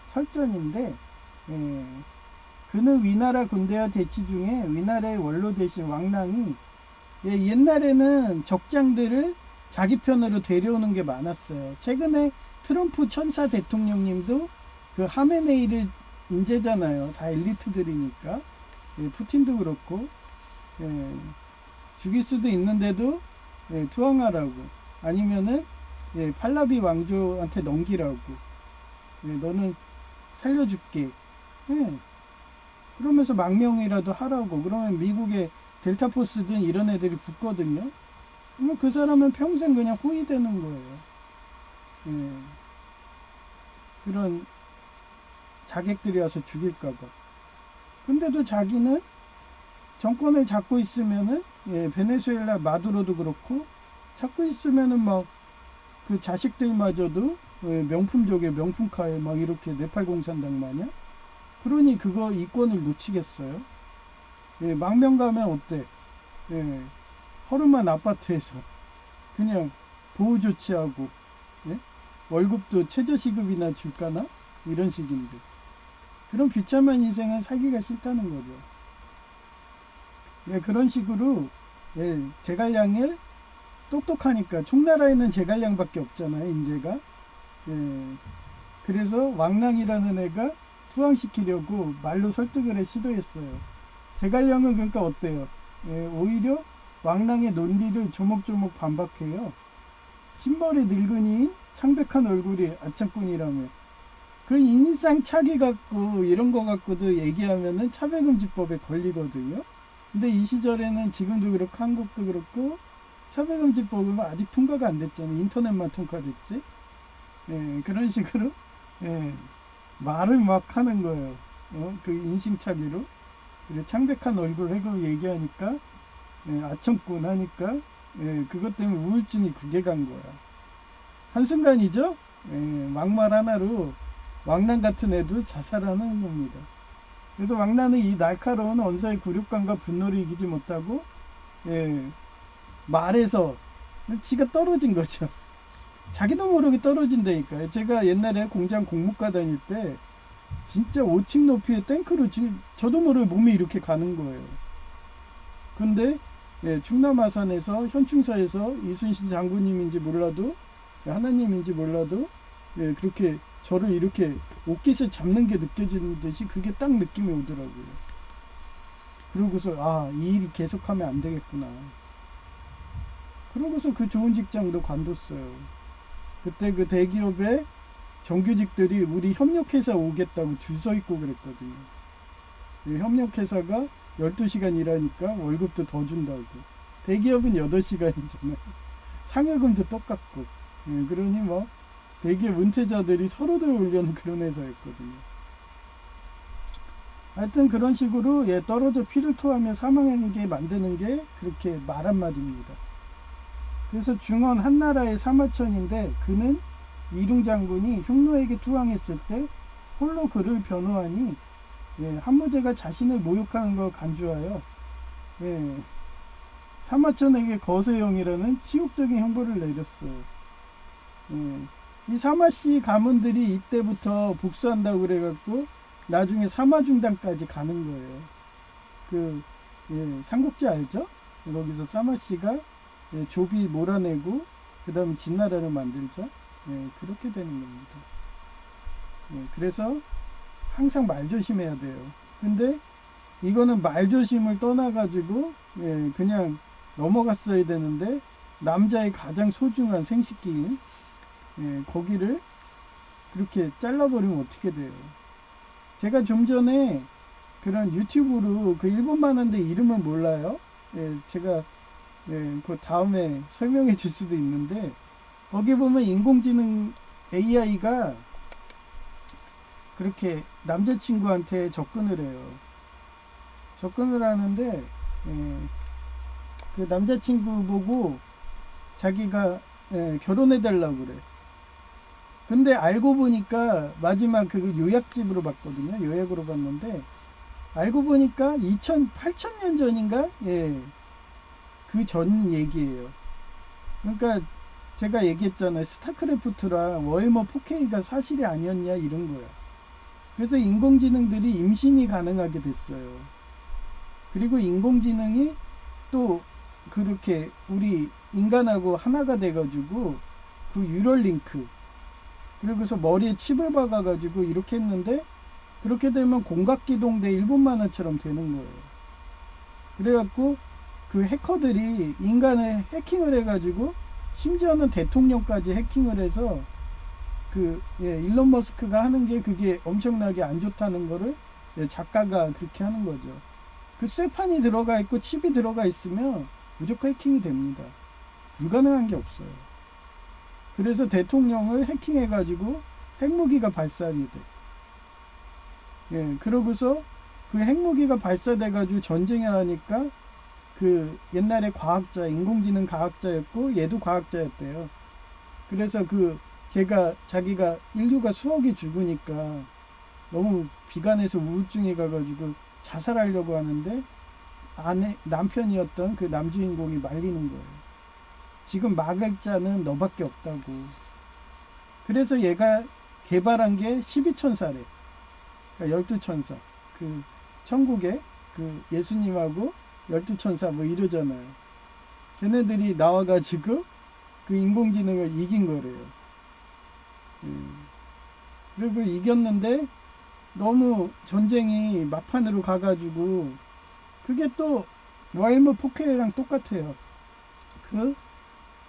설전인데 예, 그는 위나라 군대와 대치 중에 위나라의 원로 대신 왕랑이 예, 옛날에는 적장들을 자기 편으로 데려오는 게 많았어요. 최근에 트럼프 천사 대통령님도 그 하메네이를 인재잖아요. 다 엘리트들이니까. 예, 푸틴도 그렇고 예, 죽일 수도 있는데도 예, 투항하라고 아니면은 예, 팔라비 왕조한테 넘기라고 예, 너는 살려줄게 예, 그러면서 망명이라도 하라고 그러면 미국의 델타포스든 이런 애들이 붙거든요. 그 사람은 평생 그냥 호위되는 거예요. 예. 그런 자객들이 와서 죽일까봐. 근데도 자기는 정권을 잡고 있으면은, 베네수엘라 마두로도 그렇고, 잡고 있으면은 막 그 자식들마저도 명품족의 명품카에 막 이렇게 네팔 공산당 마냥. 그러니 그거 이권을 놓치겠어요? 망명 가면 어때? 허름한 아파트에서 그냥 보호 조치하고, 월급도 최저시급이나 줄까나? 이런 식인데. 그런 비참한 인생은 살기가 싫다는 거죠. 그런 식으로, 제갈량을 똑똑하니까, 총나라에는 제갈량밖에 없잖아요, 인재가. 그래서 왕랑이라는 애가 투항시키려고 말로 설득을 시도했어요. 제갈량은 그러니까 어때요? 오히려 왕랑의 논리를 조목조목 반박해요. 흰머리 늙은이인 창백한 얼굴이 아창꾼이라며. 그 인상 차기 갖고 이런 거 갖고도 얘기하면은 차별금지법에 걸리거든요. 근데 이 시절에는 지금도 그렇고 한국도 그렇고 차별금지법은 아직 통과가 안 됐잖아요. 인터넷만 통과됐지. 그런 식으로 말을 막 하는 거예요. 그 인신차기로. 그래, 창백한 얼굴 해고 얘기하니까 아청꾼 하니까 그것 때문에 우울증이 극에 간 거야. 한순간이죠. 막말 하나로 왕란 같은 애도 자살하는 겁니다. 그래서 왕란은 이 날카로운 언사의 굴욕감과 분노를 이기지 못하고 말에서 지가 떨어진 거죠. 자기도 모르게 떨어진다니까요. 제가 옛날에 공장 공무과 다닐 때 진짜 5층 높이의 탱크로 지금 저도 모르게 몸이 이렇게 가는 거예요. 근데 충남 아산에서 현충사에서 이순신 장군님인지 몰라도 하나님인지 몰라도 그렇게 저를 이렇게 옷깃을 잡는 게 느껴지는 듯이 그게 딱 느낌이 오더라고요. 그러고서 이 일이 계속하면 안 되겠구나. 그러고서 그 좋은 직장도 관뒀어요. 그때 그 대기업의 정규직들이 우리 협력회사 오겠다고 줄 서 있고 그랬거든요. 협력회사가 12시간 일하니까 월급도 더 준다고. 대기업은 8시간이잖아요. 상여금도 똑같고. 그러니 뭐 대기업 은퇴자들이 서로들 올려는 그런 회사였거든요. 하여튼 그런 식으로 떨어져 피를 토하며 사망하게 만드는 게 그렇게 말 한마디입니다. 그래서 중원 한나라의 사마천인데 그는 이룽 장군이 흉노에게 투항했을 때 홀로 그를 변호하니 한무제가 자신을 모욕하는 걸 간주하여 사마천에게 거세형이라는 치욕적인 형벌을 내렸어요. 이 사마씨 가문들이 이때부터 복수한다고 그래갖고 나중에 사마중단까지 가는 거예요. 삼국지 알죠? 거기서 사마씨가 조비 몰아내고 그 다음에 진나라를 만들자. 그렇게 되는 겁니다. 그래서 항상 말 조심해야 돼요. 근데 이거는 말 조심을 떠나가지고 그냥 넘어갔어야 되는데 남자의 가장 소중한 생식기인 거기를 그렇게 잘라버리면 어떻게 돼요? 제가 좀 전에 그런 유튜브로 그 일본만 한데 이름은 몰라요. 제가 그 다음에 설명해 줄 수도 있는데 거기 보면 인공지능 AI가 그렇게 남자친구한테 접근을 해요. 접근을 하는데 그 남자친구 보고 자기가 결혼해 달라고 그래. 근데 알고 보니까 마지막 그 요약집으로 봤거든요. 요약으로 봤는데 알고 보니까 8,000년 전인가? 그 전 얘기예요. 그러니까 제가 얘기했잖아요. 스타크래프트랑 워해머 4K가 사실이 아니었냐 이런 거야. 그래서 인공지능들이 임신이 가능하게 됐어요. 그리고 인공지능이 또 그렇게 우리 인간하고 하나가 돼가지고 그 뉴럴링크 그리고서 머리에 칩을 박아가지고 이렇게 했는데 그렇게 되면 공각기동대 일본 만화처럼 되는 거예요. 그래갖고 그 해커들이 인간을 해킹을 해가지고 심지어는 대통령까지 해킹을 해서 일론 머스크가 하는 게 그게 엄청나게 안 좋다는 거를 작가가 그렇게 하는 거죠. 그 쇠판이 들어가 있고 칩이 들어가 있으면 무조건 해킹이 됩니다. 불가능한 게 없어요. 그래서 대통령을 해킹해가지고 핵무기가 발산이 돼. 예, 그러고서 그 핵무기가 발사돼 가지고 전쟁을 하니까 그 옛날에 과학자, 인공지능 과학자였고 얘도 과학자였대요. 그래서 그 걔가 자기가 인류가 수억이 죽으니까 너무 비관해서 우울증에 가가지고 자살하려고 하는데 아내 남편이었던 그 남주인공이 말리는 거예요. 지금 막을 자는 너밖에 없다고. 그래서 얘가 개발한 게 12천사래. 그러니까 12천사. 그 천국에 그 예수님하고 12천사 뭐 이러잖아요. 걔네들이 나와가지고 그 인공지능을 이긴 거래요. 그리고 이겼는데 너무 전쟁이 막판으로 가가지고 그게 또 와이머 4K랑 똑같아요. 그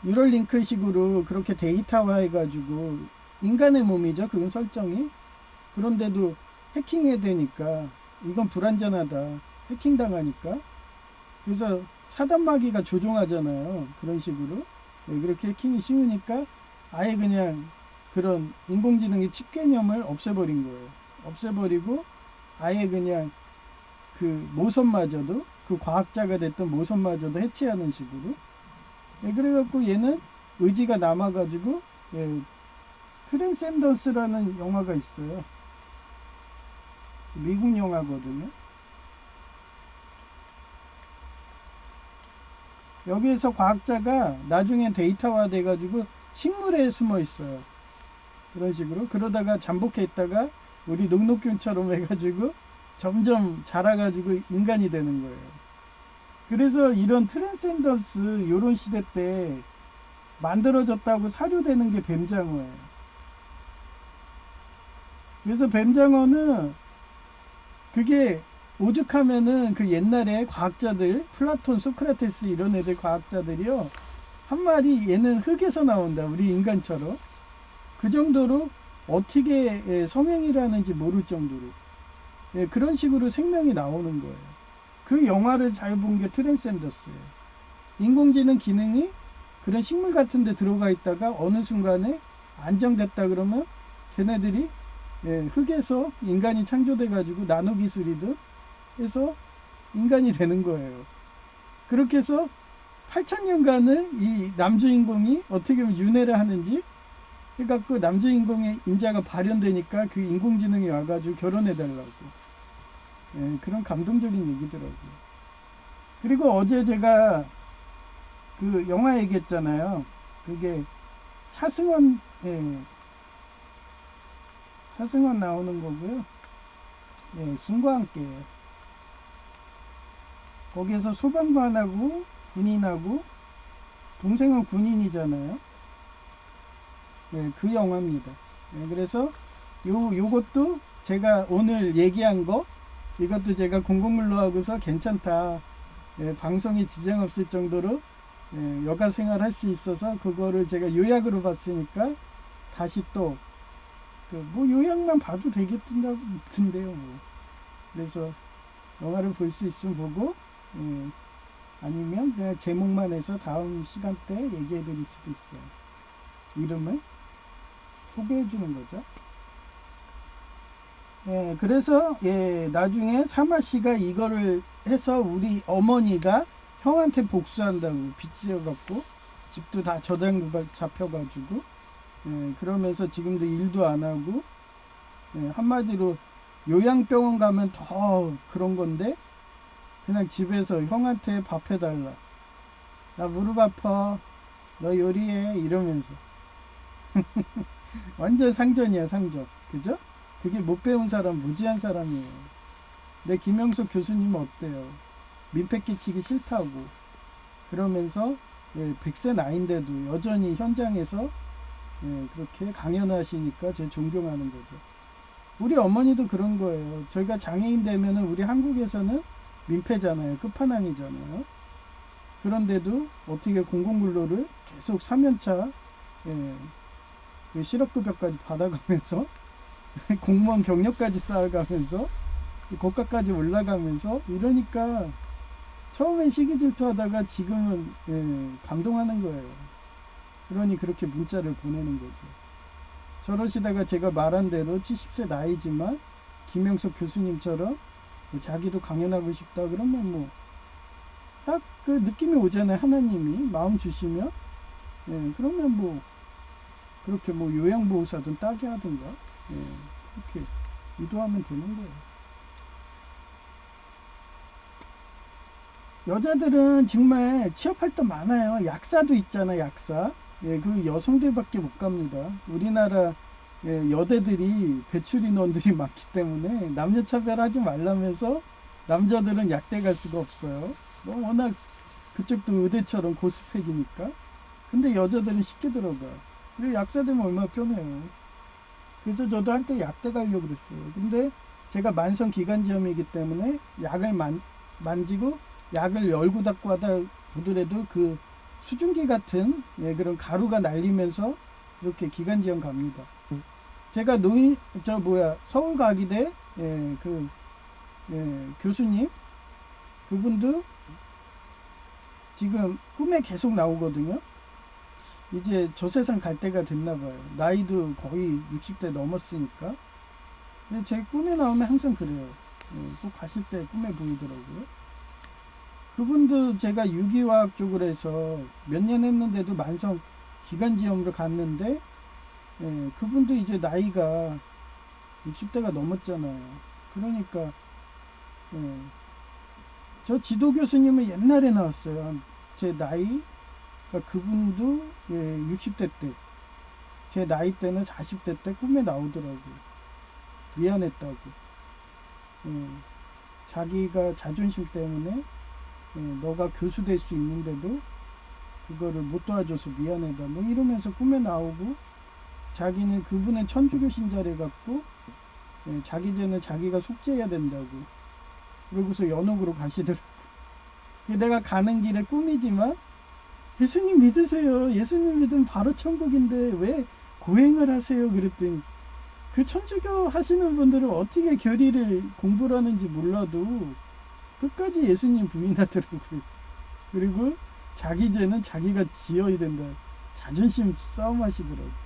뉴럴링크 식으로 그렇게 데이터화 해가지고 인간의 몸이죠. 그건 설정이. 그런데도 해킹해야 되니까 이건 불안전하다. 해킹 당하니까. 그래서 사단마귀가 조종하잖아요. 그런 식으로. 네, 그렇게 해킹이 쉬우니까 아예 그냥 그런 인공지능의 칩 개념을 없애버린 거예요. 없애버리고 아예 그냥 그 모선마저도 그 과학자가 됐던 모선마저도 해체하는 식으로. 예, 그래갖고 얘는 의지가 남아가지고 예, 트랜센던스라는 영화가 있어요. 미국 영화거든요. 여기에서 과학자가 나중에 데이터화 돼가지고 식물에 숨어 있어요. 그런 식으로. 그러다가 잠복해 있다가 우리 녹록균처럼 해가지고 점점 자라가지고 인간이 되는 거예요. 그래서 이런 트랜센던스 요런 시대 때 만들어졌다고 사료되는 게 뱀장어예요. 그래서 뱀장어는 그게 오죽하면은 그 옛날에 과학자들 플라톤, 소크라테스 이런 애들 과학자들이요 한 마리 얘는 흙에서 나온다 우리 인간처럼 그 정도로 어떻게 성형이라는지 모를 정도로 그런 식으로 생명이 나오는 거예요. 그 영화를 잘 본 게 트랜센더스예요. 인공지능 기능이 그런 식물 같은 데 들어가 있다가 어느 순간에 안정됐다 그러면 걔네들이 흙에서 인간이 창조돼 가지고 나노기술이든 해서 인간이 되는 거예요. 그렇게 해서 8,000년간을 이 남주인공이 어떻게 보면 윤회를 하는지 해갖고 남주인공의 인자가 발현되니까 그 인공지능이 와가지고 결혼해달라고. 그런 감동적인 얘기더라고요. 그리고 어제 제가 그 영화 얘기했잖아요. 그게 차승원 나오는 거고요. 신과 함께예요. 거기에서 소방관하고 군인하고 동생은 군인이잖아요. 그 영화입니다. 그래서 요것도 제가 오늘 얘기한 거 이것도 제가 공공물로 하고서 괜찮다. 방송에 지장 없을 정도로 여가 생활 할 수 있어서 그거를 제가 요약으로 봤으니까 다시 또 뭐 요약만 봐도 되겠던데요. 뭐. 그래서 영화를 볼 수 있으면 보고 아니면 그냥 제목만 해서 다음 시간대 얘기해 드릴 수도 있어요. 이름을 소개해 주는 거죠. 그래서 나중에 사마씨가 이거를 해서 우리 어머니가 형한테 복수한다고 빚지어 갖고 집도 다 저당구발 잡혀가지고 그러면서 지금도 일도 안 하고 한마디로 요양병원 가면 더 그런 건데 그냥 집에서 형한테 밥 해달라. 나 무릎 아파. 너 요리해. 이러면서. 완전 상전이야, 상전. 그죠? 그게 못 배운 사람, 무지한 사람이에요. 내 김영석 교수님은 어때요? 민폐 끼치기 싫다고. 그러면서 100세 나이인데도 여전히 현장에서 그렇게 강연하시니까 제가 존경하는 거죠. 우리 어머니도 그런 거예요. 저희가 장애인 되면은 우리 한국에서는 민폐잖아요. 끝판왕이잖아요. 그런데도 어떻게 공공근로를 계속 3년차 실업급여까지 받아가면서 공무원 경력까지 쌓아가면서 고가까지 올라가면서 이러니까 처음엔 시기 질투하다가 지금은 감동하는 거예요. 그러니 그렇게 문자를 보내는 거죠. 저러시다가 제가 말한 대로 70세 나이지만 김영석 교수님처럼 자기도 강연하고 싶다 그러면 뭐 딱 그 느낌이 오잖아요. 하나님이 마음 주시면 그러면 뭐 그렇게 뭐 요양보호사든 따게 하든가 그렇게 유도하면 되는 거예요. 여자들은 정말 취업활동 많아요. 약사도 있잖아, 약사. 그 여성들밖에 못 갑니다. 우리나라 여대들이 배출 인원들이 많기 때문에 남녀 차별하지 말라면서 남자들은 약대 갈 수가 없어요. 워낙 그쪽도 의대처럼 고스펙이니까. 근데 여자들은 쉽게 들어가. 그래 약사 되면 얼마나 편해요. 그래서 저도 한때 약대 가려고 그랬어요. 근데 제가 만성 기관지염이기 때문에 약을 만지고 약을 열고 닫고 하다 보더라도 그 수증기 같은 그런 가루가 날리면서 이렇게 기관지염 갑니다. 제가 서울과기대 교수님 그분도 지금 꿈에 계속 나오거든요. 이제 저 세상 갈 때가 됐나 봐요. 나이도 거의 60대 넘었으니까. 제 꿈에 나오면 항상 그래요. 꼭 가실 때 꿈에 보이더라고요. 그분도 제가 유기화학 쪽으로 해서 몇 년 했는데도 만성 기관지염으로 갔는데 그분도 이제 나이가 60대가 넘었잖아요. 그러니까 저 지도 교수님은 옛날에 나왔어요. 제 나이 그러니까 그분도 60대 때 제 나이 때는 40대 때 꿈에 나오더라고요. 미안했다고. 자기가 자존심 때문에 너가 교수 될 수 있는데도 그거를 못 도와줘서 미안하다 뭐 이러면서 꿈에 나오고 자기는 그분은 천주교 신자래 갖고 자기 죄는 자기가 속죄해야 된다고 그러고서 연옥으로 가시더라고. 내가 가는 길에 꿈이지만 예수님 믿으세요. 예수님 믿으면 바로 천국인데 왜 고행을 하세요? 그랬더니 그 천주교 하시는 분들은 어떻게 교리를 공부를 하는지 몰라도 끝까지 예수님 부인하더라고요. 그리고 자기 죄는 자기가 지어야 된다. 자존심 싸움 하시더라고요.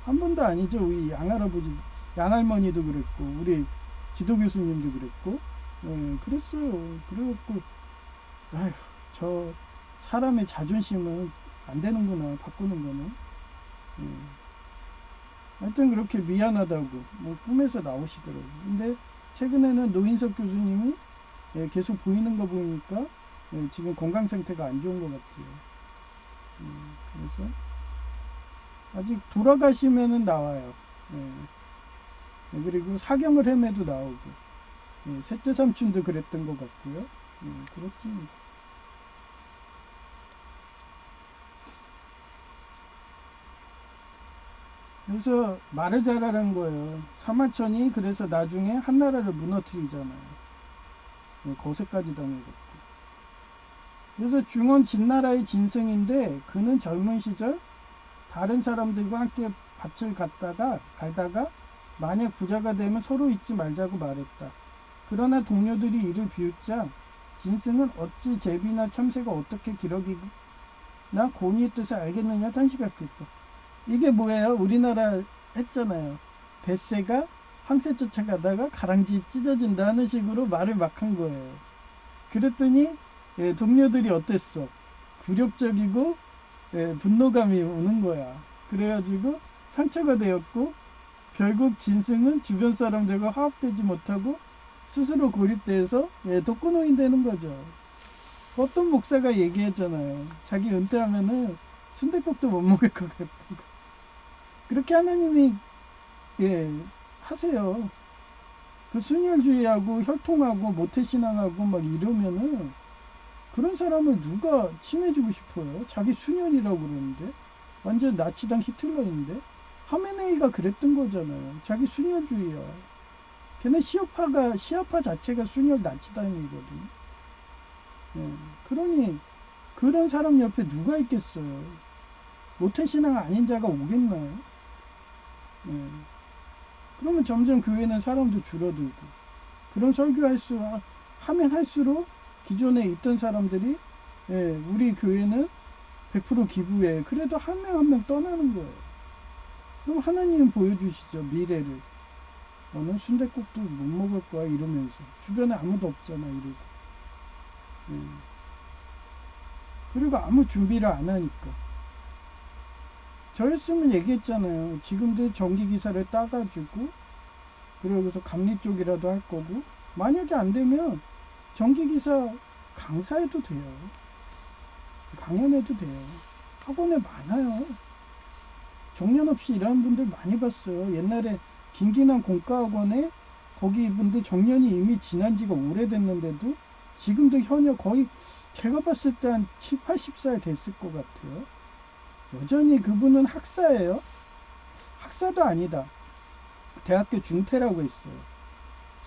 한 번도 아니죠. 우리 양할아버지, 양할머니도 그랬고 우리 지도 교수님도 그랬고 그랬어요. 그래갖고 아휴 저 사람의 자존심은 안 되는구나 바꾸는 거는. 하여튼 그렇게 미안하다고 뭐 꿈에서 나오시더라고요. 근데 최근에는 노인석 교수님이 계속 보이는 거 보니까 지금 건강 상태가 안 좋은 것 같아요. 그래서 아직 돌아가시면은 나와요. 그리고 사경을 헤매도 나오고 셋째 삼촌도 그랬던 것 같고요. 그렇습니다. 그래서 말을 잘하는 거예요. 사마천이 그래서 나중에 한나라를 무너뜨리잖아요. 거세까지 당해갖고. 그래서 중원 진나라의 진승인데 그는 젊은 시절 다른 사람들과 함께 밭을 갈다가 만약 부자가 되면 서로 잊지 말자고 말했다. 그러나 동료들이 이를 비웃자 진승은 어찌 제비나 참새가 어떻게 기러기나 고니의 뜻을 알겠느냐 탄식했다. 이게 뭐예요? 우리나라 했잖아요. 뱃새가 황새 쫓아가다가 가랑지 찢어진다 하는 식으로 말을 막 한 거예요. 그랬더니 동료들이 어땠어? 굴욕적이고 분노감이 오는 거야. 그래가지고 상처가 되었고 결국 진승은 주변 사람들과 화합되지 못하고 스스로 고립돼서 독거노인 되는 거죠. 어떤 목사가 얘기했잖아요. 자기 은퇴하면은 순댓국도 못 먹을 것 같다고. 그렇게 하나님이 하세요. 그 순혈주의하고 혈통하고 모태신앙하고 막 이러면은 그런 사람을 누가 친해지고 싶어요? 자기 순혈이라고 그러는데 완전 나치당 히틀러인데 하메네이가 그랬던 거잖아요. 자기 순혈주의야. 걔네 시아파 자체가 순혈 나치당이거든요. 그러니 그런 사람 옆에 누가 있겠어요? 모태신앙 아닌 자가 오겠나요? 그러면 점점 교회는 사람도 줄어들고 그런 하면 할수록 기존에 있던 사람들이 우리 교회는 100% 기부해. 그래도 한 명 한 명 떠나는 거예요. 그럼 하나님 보여주시죠. 미래를. 너는 순댓국도 못 먹을 거야 이러면서. 주변에 아무도 없잖아 이러고. 예. 그리고 아무 준비를 안 하니까. 저였으면 얘기했잖아요. 지금도 전기기사를 따가지고 그러고서 감리 쪽이라도 할 거고, 만약에 안 되면 전기기사 강사해도 돼요. 강연해도 돼요. 학원에 많아요. 정년없이 일하는 분들 많이 봤어요. 옛날에 김기남 공과학원에 거기 분들 정년이 이미 지난 지가 오래됐는데도 지금도 현역 거의 제가 봤을 때 한 7, 80살 됐을 것 같아요. 여전히 그분은 학사예요. 학사도 아니다. 대학교 중퇴라고 했어요.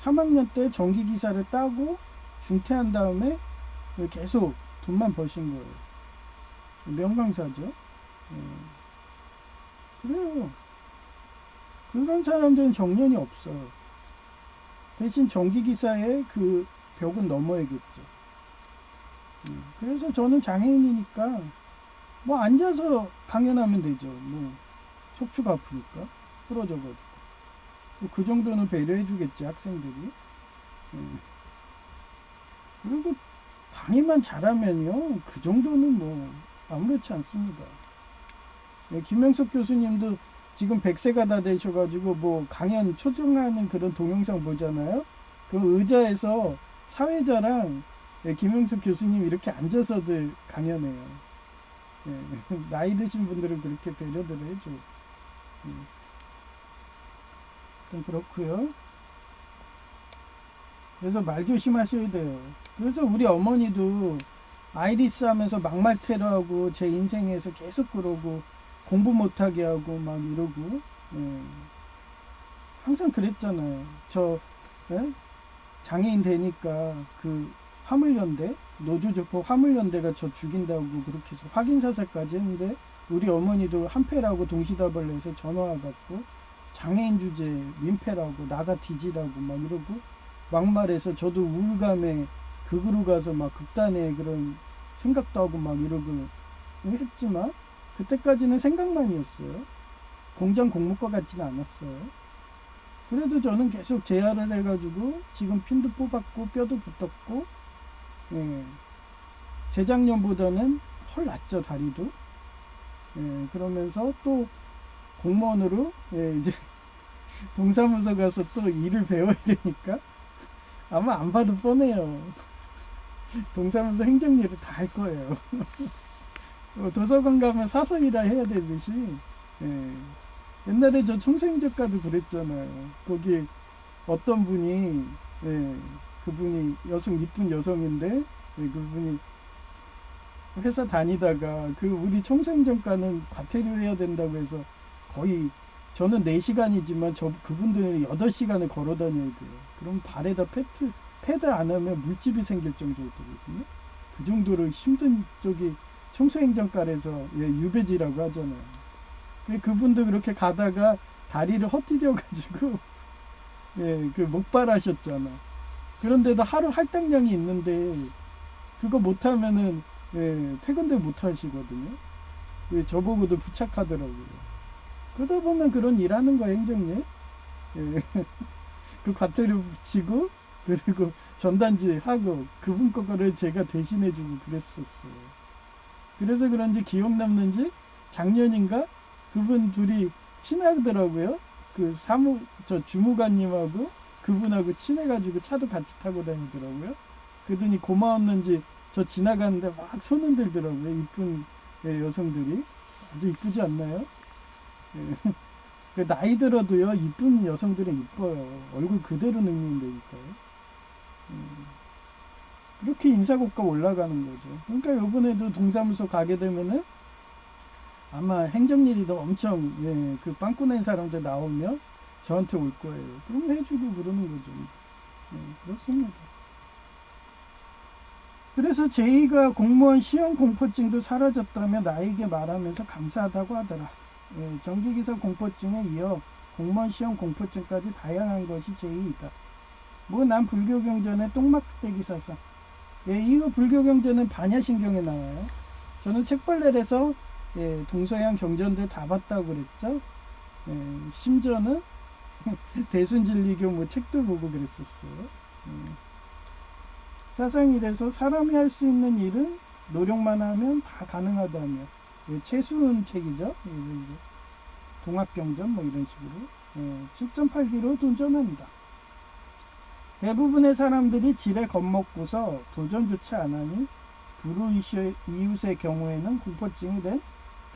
3학년 때 전기기사를 따고 중퇴한 다음에 계속 돈만 버신 거예요. 명강사죠. 그래요. 그런 사람들은 정년이 없어요. 대신 전기기사의 그 벽은 넘어야겠죠. 그래서 저는 장애인이니까 뭐 앉아서 강연하면 되죠. 뭐 척추가 아프니까 부러져가지고 그 정도는 배려해 주겠지 학생들이. 그리고 강의만 잘하면요 그 정도는 뭐 아무렇지 않습니다. 김명석 교수님도 지금 100세가 다 되셔가지고 뭐 강연 초청하는 그런 동영상 보잖아요. 그 의자에서 사회자랑 김명석 교수님 이렇게 앉아서들 강연해요. 나이 드신 분들은 그렇게 배려들을 해줘. 좀 그렇고요. 그래서 말 조심하셔야 돼요. 그래서 우리 어머니도 아이리스 하면서 막말 테러하고 제 인생에서 계속 그러고 공부 못하게 하고 막 이러고 항상 그랬잖아요. 저 장애인 되니까 그 화물연대 노조조폭 화물연대가 저 죽인다고 그렇게 해서 확인사살까지 했는데 우리 어머니도 한패라고 동시다발로 전화 와갖고 장애인 주제 민폐라고 나가 뒤지라고 막 이러고 막말해서 저도 우울감에 극으로 가서 막 극단의 그런 생각도 하고 막 이러고 했지만 그때까지는 생각만이었어요. 공장 공무과 같지는 않았어요. 그래도 저는 계속 재활을 해가지고 지금 핀도 뽑았고 뼈도 붙었고 재작년보다는 훨 낫죠. 다리도. 그러면서 또 공무원으로 이제 동사무소 가서 또 일을 배워야 되니까 아마 안 봐도 뻔해요. 동사무소 행정일을 다 할 거예요. 도서관 가면 사서 일을 해야 되듯이 옛날에 저 청소행정과도 그랬잖아요. 거기 어떤 분이 그분이 이쁜 여성인데 그분이 회사 다니다가 그 우리 청소행정과는 과태료 해야 된다고 해서 거의 저는 4시간이지만 그분들은 8시간을 걸어 다녀야 돼요. 그럼 발에다 패드 안 하면 물집이 생길 정도거든요. 그 정도로 힘든 쪽이 청소행정과에서 유배지라고 하잖아요. 그분도 그렇게 가다가 다리를 헛디뎌 가지고 그 목발하셨잖아. 그런데도 하루 할당량이 있는데 그거 못하면은 퇴근도 못 하시거든요. 저보고도 부착하더라고요. 그러다 보면 그런 일 하는 거예요, 행정일. 그 과태료 붙이고 그리고 전단지 하고 그분 거를 제가 대신해주고 그랬었어요. 그래서 그런지 기억 남는지 작년인가 그분 둘이 친하더라고요. 그 주무관님하고 그분하고 친해가지고 차도 같이 타고 다니더라고요. 그러더니 고마웠는지 저 지나가는데 막 손 흔들더라고요. 이쁜 여성들이. 아주 이쁘지 않나요? 나이 들어도요 이쁜 여성들은 이뻐요. 얼굴 그대로 늙는다니까요. 그렇게 인사고가 올라가는 거죠. 그러니까 요번에도 동사무소 가게 되면은 아마 행정일이도 엄청 그 빵꾸 낸 사람들 나오면 저한테 올 거예요. 그럼 해주고 그러는 거죠. 그렇습니다. 그래서 제이가 공무원 시험 공포증도 사라졌다며 나에게 말하면서 감사하다고 하더라. 전기기사 공포증에 이어 공무원 시험 공포증까지 다양한 것이 제이이다. 뭐 난 불교경전의 똥막대기 사상. 이거 불교경전은 반야신경에 나와요. 저는 책벌레에서 동서양 경전들 다 봤다고 그랬죠. 심지어는 대순진리교 뭐 책도 보고 그랬었어요. 사상이 이래서 사람이 할 수 있는 일은 노력만 하면 다 가능하다며. 최수은 책이죠. 이제 동학경전 뭐 이런 식으로 7.8kg 도전한다. 대부분의 사람들이 지레 겁먹고서 도전조차 안 하니 불우이웃의 경우에는 공포증이 된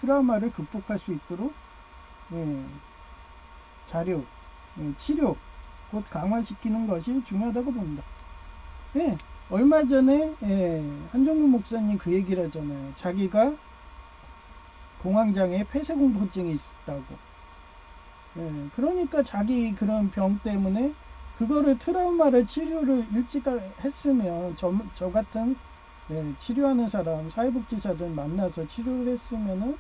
트라우마를 극복할 수 있도록 자료, 치료 곧 강화시키는 것이 중요하다고 봅니다. 얼마 전에 한정문 목사님 그 얘기를 하잖아요. 자기가 공황장애 폐쇄공포증이 있다고. 그러니까 자기 그런 병 때문에 그거를 트라우마를 치료를 일찍 했으면 저 같은 치료하는 사람 사회복지사들 만나서 치료를 했으면은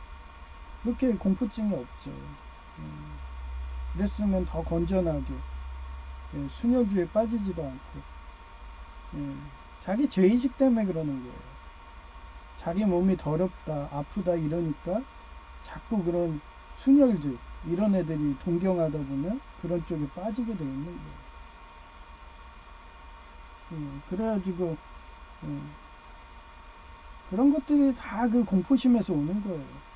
이렇게 공포증이 없죠. 그랬으면 더 건전하게 순혈주에 빠지지도 않고 자기 죄의식 때문에 그러는 거예요. 자기 몸이 더럽다 아프다 이러니까 자꾸 그런 순혈들 이런 애들이 동경하다 보면 그런 쪽에 빠지게 돼 있는 거예요. 그래가지고 그런 것들이 다 그 공포심에서 오는 거예요.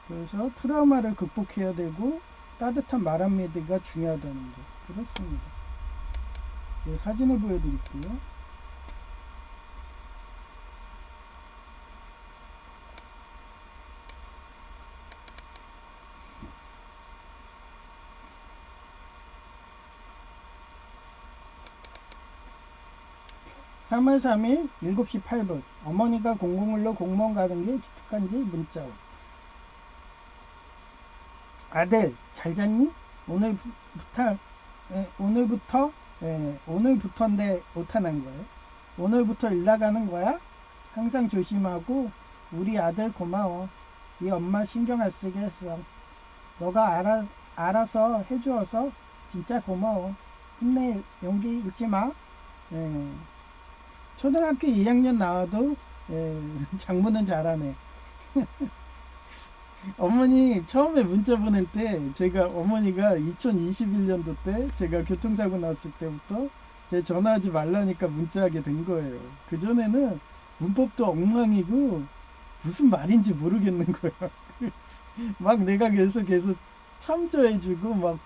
그래서 트라우마를 극복해야 되고 따뜻한 말 한마디가 중요하다는 거. 그렇습니다. 사진을 보여드릴게요. (3월 3일) 7시 8분 어머니가 공공물로 공무원 가는 게 기특한지 문자 온. 아들 잘 잤니? 오늘부터인데 오타난 거예요. 오늘부터 일 나가는 거야? 항상 조심하고 우리 아들 고마워. 네 엄마 신경 안 쓰게 했어. 너가 알아서 해주어서 진짜 고마워. 힘내. 용기 잃지 마. 초등학교 2학년 나와도 장문은 잘하네. 어머니 처음에 문자 보낼 때 제가 어머니가 2021년도 때 제가 교통사고 났을 때부터 제 전화하지 말라니까 문자하게 된 거예요. 그전에는 문법도 엉망이고 무슨 말인지 모르겠는 거야. 막 내가 계속 참조해주고 막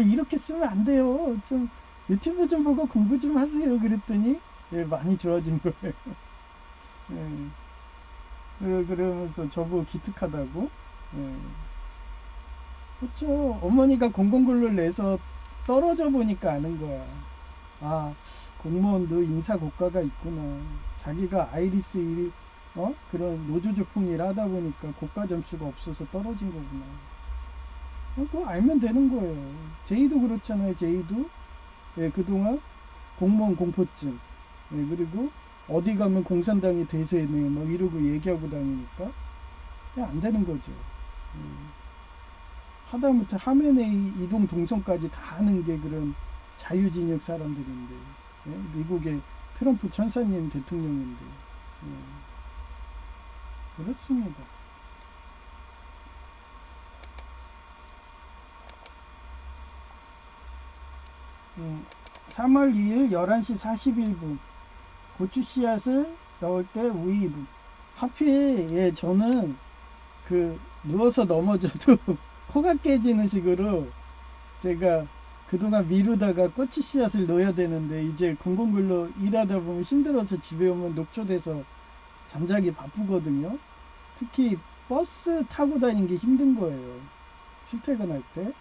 이렇게 쓰면 안 돼요. 좀 유튜브 좀 보고 공부 좀 하세요. 그랬더니 많이 좋아진 거예요. 그러면서 저보고 기특하다고. 그렇죠. 어머니가 공공근로를 내서 떨어져 보니까 아는 거야. 공무원도 인사고과가 있구나. 자기가 아이리스 일, 그런 노조조품 일 하다 보니까 고과 점수가 없어서 떨어진 거구나. 그거 알면 되는 거예요. 제이도 그렇잖아요. 제이도 그동안 공무원 공포증, 그리고 어디 가면 공산당이 대세네 막 이러고 얘기하고 다니니까 안 되는 거죠. 하다못해 하메네이 이동 동성까지 다 하는 게 그런 자유진영 사람들인데, 미국의 트럼프 천사님 대통령인데, 그렇습니다. 예, 3월 2일 11시 41분 고추 씨앗을 넣을 때 우이분. 하필 저는 누워서 넘어져도 코가 깨지는 식으로 제가 그동안 미루다가 고추 씨앗을 넣어야 되는데 이제 공공근로 일하다 보면 힘들어서 집에 오면 녹초돼서 잠자기 바쁘거든요. 특히 버스 타고 다니는 게 힘든 거예요. 출퇴근할 때.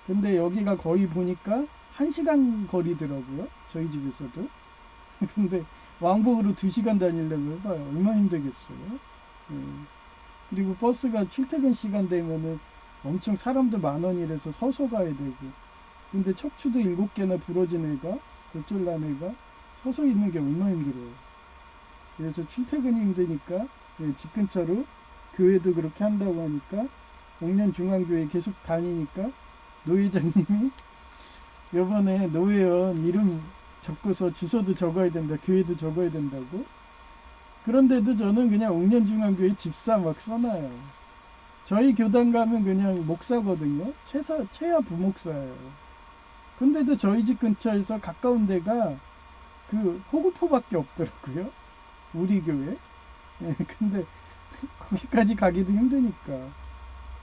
근데 여기가 거의 보니까 1시간 거리더라고요. 저희 집에서도. 근데 왕복으로 2시간 다니려고 해봐요. 얼마나 힘들겠어요. 그리고 버스가 출퇴근 시간 되면은 엄청 사람들 많으니래서 서서 가야 되고. 근데 척추도 7개나 부러진 애가, 골절난 애가 서서 있는 게 얼마나 힘들어요. 그래서 출퇴근이 힘드니까 집 근처로 교회도 그렇게 한다고 하니까 옥년중앙교회 계속 다니니까 노회장님이 요번에 노회원 이름 적고서 주소도 적어야 된다, 교회도 적어야 된다고. 그런데도 저는 그냥 옥년중앙교회 집사 막 써놔요. 저희 교단 가면 그냥 목사거든요. 최하 부목사예요. 근데도 저희 집 근처에서 가까운 데가 그 호구포밖에 없더라고요. 우리 교회. 예, 근데 거기까지 가기도 힘드니까.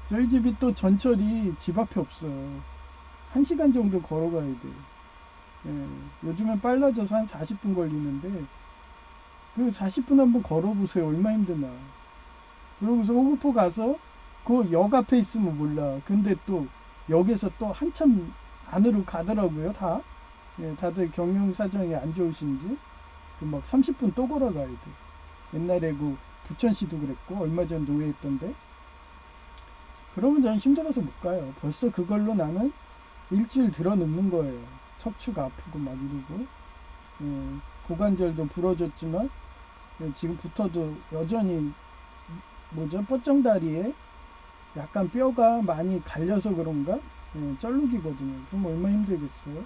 저희 집이 또 전철이 집 앞에 없어요. 1시간 정도 걸어가야 돼. 예, 요즘엔 빨라져서 한 40분 걸리는데 그 40분 한번 걸어보세요. 얼마 힘드나. 그러고서 호구포 가서 그 역 앞에 있으면 몰라. 근데 또 역에서 또 한참 안으로 가더라고요. 다. 예, 다들 경영사정이 안 좋으신지 그 막 30분 또 걸어가야 돼. 옛날에 그 부천시도 그랬고 얼마 전 노예했던데. 그러면 전 힘들어서 못 가요. 벌써 그걸로 나는 일주일 들어눕는 거예요. 척추가 아프고 막 이러고. 예, 고관절도 부러졌지만 예, 지금 붙어도 여전히 뭐죠? 뻗정다리에 약간 뼈가 많이 갈려서 그런가? 예, 쩔룩이거든요. 그럼 얼마나 힘들겠어요?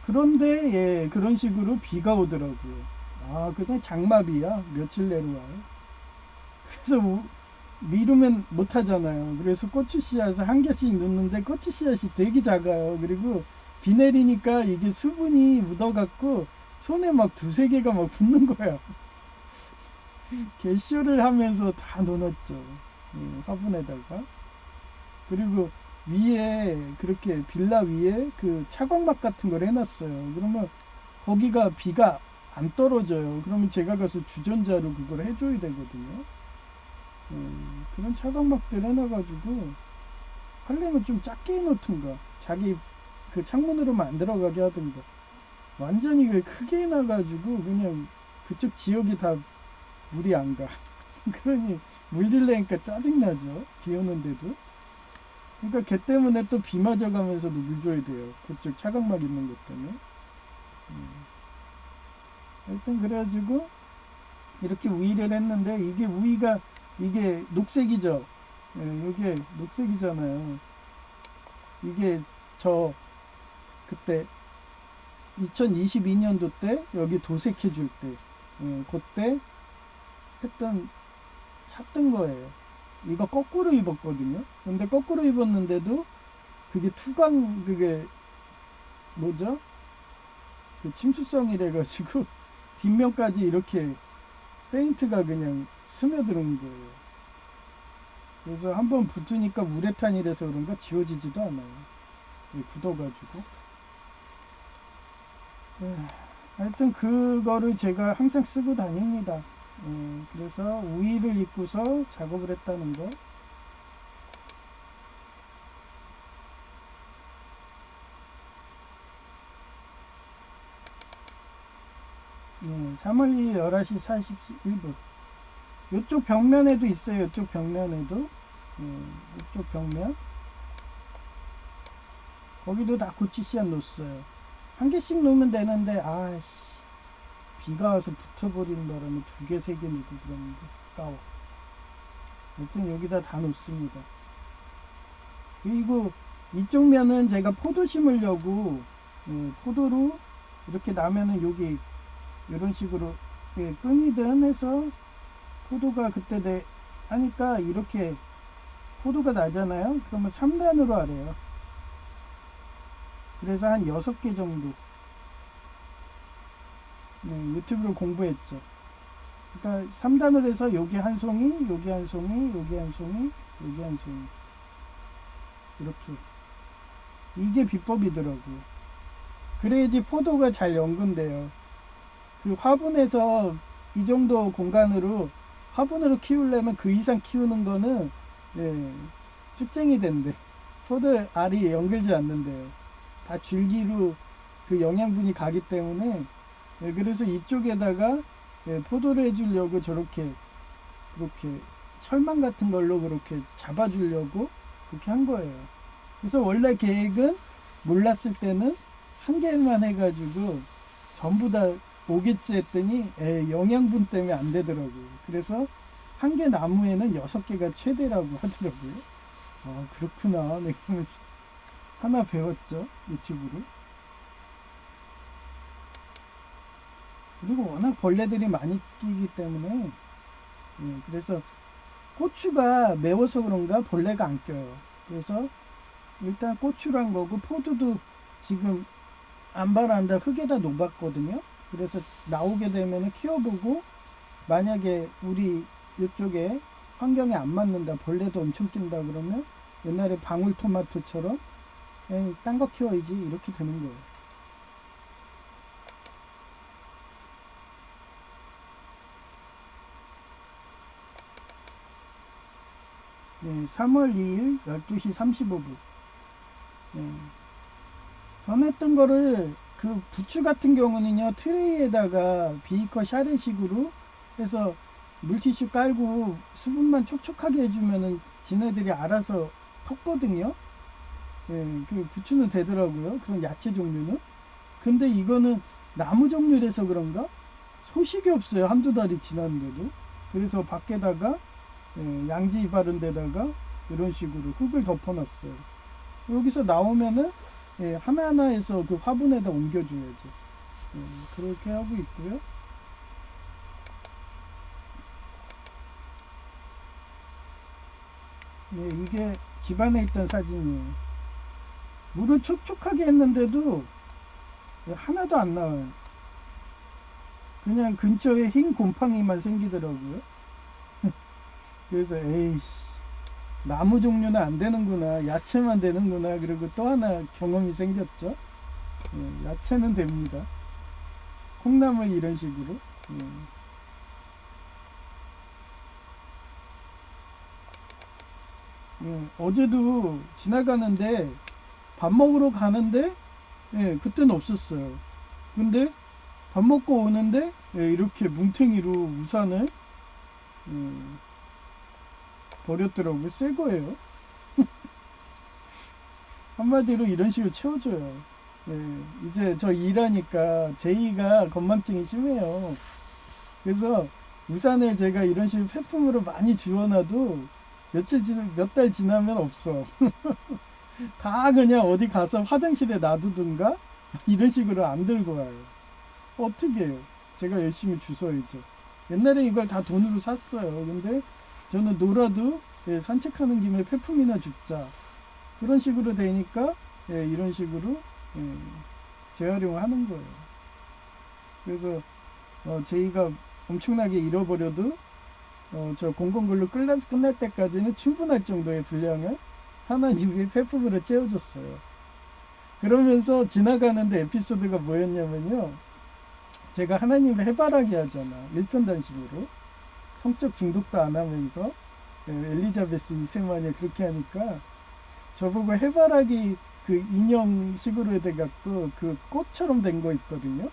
그런데 예, 그런 식으로 비가 오더라고요. 아, 그냥 장마비야. 며칠 내로 와요. 그래서 미루면 못 하잖아요. 그래서 고추 씨앗을 한 개씩 넣는데 고추 씨앗이 되게 작아요. 그리고 비 내리니까 이게 수분이 묻어갖고 손에 막 두세 개가 막 붙는 거야. 개쇼를 하면서 다 넣어놨죠. 예, 화분에다가. 그리고 위에 그렇게 빌라 위에 그 차광막 같은 걸 해놨어요. 그러면 거기가 비가 안 떨어져요. 그러면 제가 가서 주전자로 그걸 해줘야 되거든요. 그런 차광막들 해놔가지고 하려면 좀 작게 해놓든가 자기 그 창문으로만 안 들어가게 하든가 완전히 크게 해놔가지고 그냥 그쪽 지역이 다 물이 안 가. 그러니 물들래니까 짜증나죠. 비 오는데도. 그러니까 걔 때문에 또 비 맞아가면서도 물 줘야 돼요. 그쪽 차광막 있는 것 때문에. 하여튼 그래가지고 이렇게 우위를 했는데 이게 우위가 이게 녹색이죠. 예, 이게 녹색이잖아요. 이게 저 그때 2022년도 때 여기 도색해 줄 때, 예, 그때 했던 샀던 거예요. 이거 거꾸로 입었거든요. 근데 거꾸로 입었는데도 그게 투광 그게 뭐죠? 그 침수성이래 가지고 뒷면까지 이렇게 페인트가 그냥 스며드는 거예요. 그래서 한번 붙으니까 우레탄이라서 그런가 지워지지도 않아요. 굳어가지고. 하여튼 그거를 제가 항상 쓰고 다닙니다. 그래서 우의를 입고서 작업을 했다는 거. 네, 3월 2일 11시 41분. 이쪽 벽면에도 있어요. 이쪽 벽면에도. 이쪽 벽면. 거기도 다 고치 씨앗 놓았어요. 한 개씩 놓으면 되는데, 아씨. 비가 와서 붙어버리는 바람에 2개, 3개 놓고 그러는데, 아까워. 하여튼 여기다 다 놓습니다. 그리고 이쪽 면은 제가 포도 심으려고, 포도로 이렇게 나면은 여기 이런 식으로 끈이든 해서 포도가 그때 하니까 이렇게 포도가 나잖아요. 그러면 3단으로 하래요. 그래서 한 6개 정도 유튜브로 공부했죠. 그러니까 3단을 해서 여기 한 송이, 여기 한 송이, 여기 한 송이, 여기 한 송이 이렇게. 이게 비법이더라고요. 그래야지 포도가 잘 연근돼요. 그 화분에서 이 정도 공간으로 화분으로 키우려면 그 이상 키우는 거는 쭉쟁이 된대. 포도 알이 연결지 않는데요. 다 줄기로 그 영양분이 가기 때문에 그래서 이쪽에다가 포도를 해주려고 저렇게 그렇게 철망 같은 걸로 그렇게 잡아주려고 그렇게 한 거예요. 그래서 원래 계획은 몰랐을 때는 한 개만 해가지고 전부 다 오겠지 했더니 영양분 때문에 안 되더라고요. 그래서 한 개 나무에는 6개가 최대라고 하더라고요. 아, 그렇구나. 네, 그러면서 하나 배웠죠. 유튜브로. 그리고 워낙 벌레들이 많이 끼기 때문에 그래서 고추가 매워서 그런가 벌레가 안 껴요. 그래서 일단 고추란 거고, 포도도 지금 안바란다 흙에다 놓았거든요. 그래서 나오게 되면 키워보고, 만약에 우리 이쪽에 환경에 안 맞는다, 벌레도 엄청 낀다 그러면 옛날에 방울토마토처럼 딴 거 키워야지 이렇게 되는 거예요. 네, 3월 2일 12시 35분. 네. 전했던 거를 그 부추 같은 경우는요, 트레이에다가 비이커 샤레식으로 해서 물티슈 깔고 수분만 촉촉하게 해주면은 지네들이 알아서 텁거든요. 예, 그 부추는 되더라고요. 그런 야채 종류는. 근데 이거는 나무 종류라서 그런가 소식이 없어요. 한두 달이 지났는데도. 그래서 밖에다가 양지 바른 데다가 이런 식으로 흙을 덮어놨어요. 여기서 나오면은 하나하나에서 그 화분에다 옮겨줘야지. 그렇게 하고 있고요. 이게 집안에 있던 사진이에요. 물을 촉촉하게 했는데도 하나도 안 나와요. 그냥 근처에 흰 곰팡이만 생기더라고요. 그래서 에이씨, 나무 종류는 안 되는구나, 야채만 되는구나. 그리고 또 하나 경험이 생겼죠. 야채는 됩니다. 콩나물 이런 식으로. 어제도 지나가는데 밥 먹으러 가는데 그때는 없었어요. 근데 밥 먹고 오는데 이렇게 뭉탱이로 우산을 버렸더라고요. 새 거예요. 한마디로 이런 식으로 채워줘요. 이제 저 일하니까 제이가 건망증이 심해요. 그래서 우산을 제가 이런 식으로 폐품으로 많이 주워놔도 몇 달 지나면 없어. 다 그냥 어디 가서 화장실에 놔두든가 이런 식으로 안 들고 와요. 어떻게 해요? 제가 열심히 주워야죠. 옛날에 이걸 다 돈으로 샀어요. 근데 저는 놀아도 산책하는 김에 폐품이나 줍자. 그런 식으로 되니까 이런 식으로 재활용을 하는 거예요. 그래서 제이가 엄청나게 잃어버려도 저 공공근로 끝날 때까지는 충분할 정도의 분량을 하나님이 폐품으로 채워줬어요. 그러면서 지나가는데 에피소드가 뭐였냐면요. 제가 하나님을 해바라기 하잖아. 일편단심으로. 성적 중독도 안 하면서 엘리자베스 2세마녀 그렇게 하니까 저보고 해바라기 그 인형식으로 해갖고 그 꽃처럼 된 거 있거든요.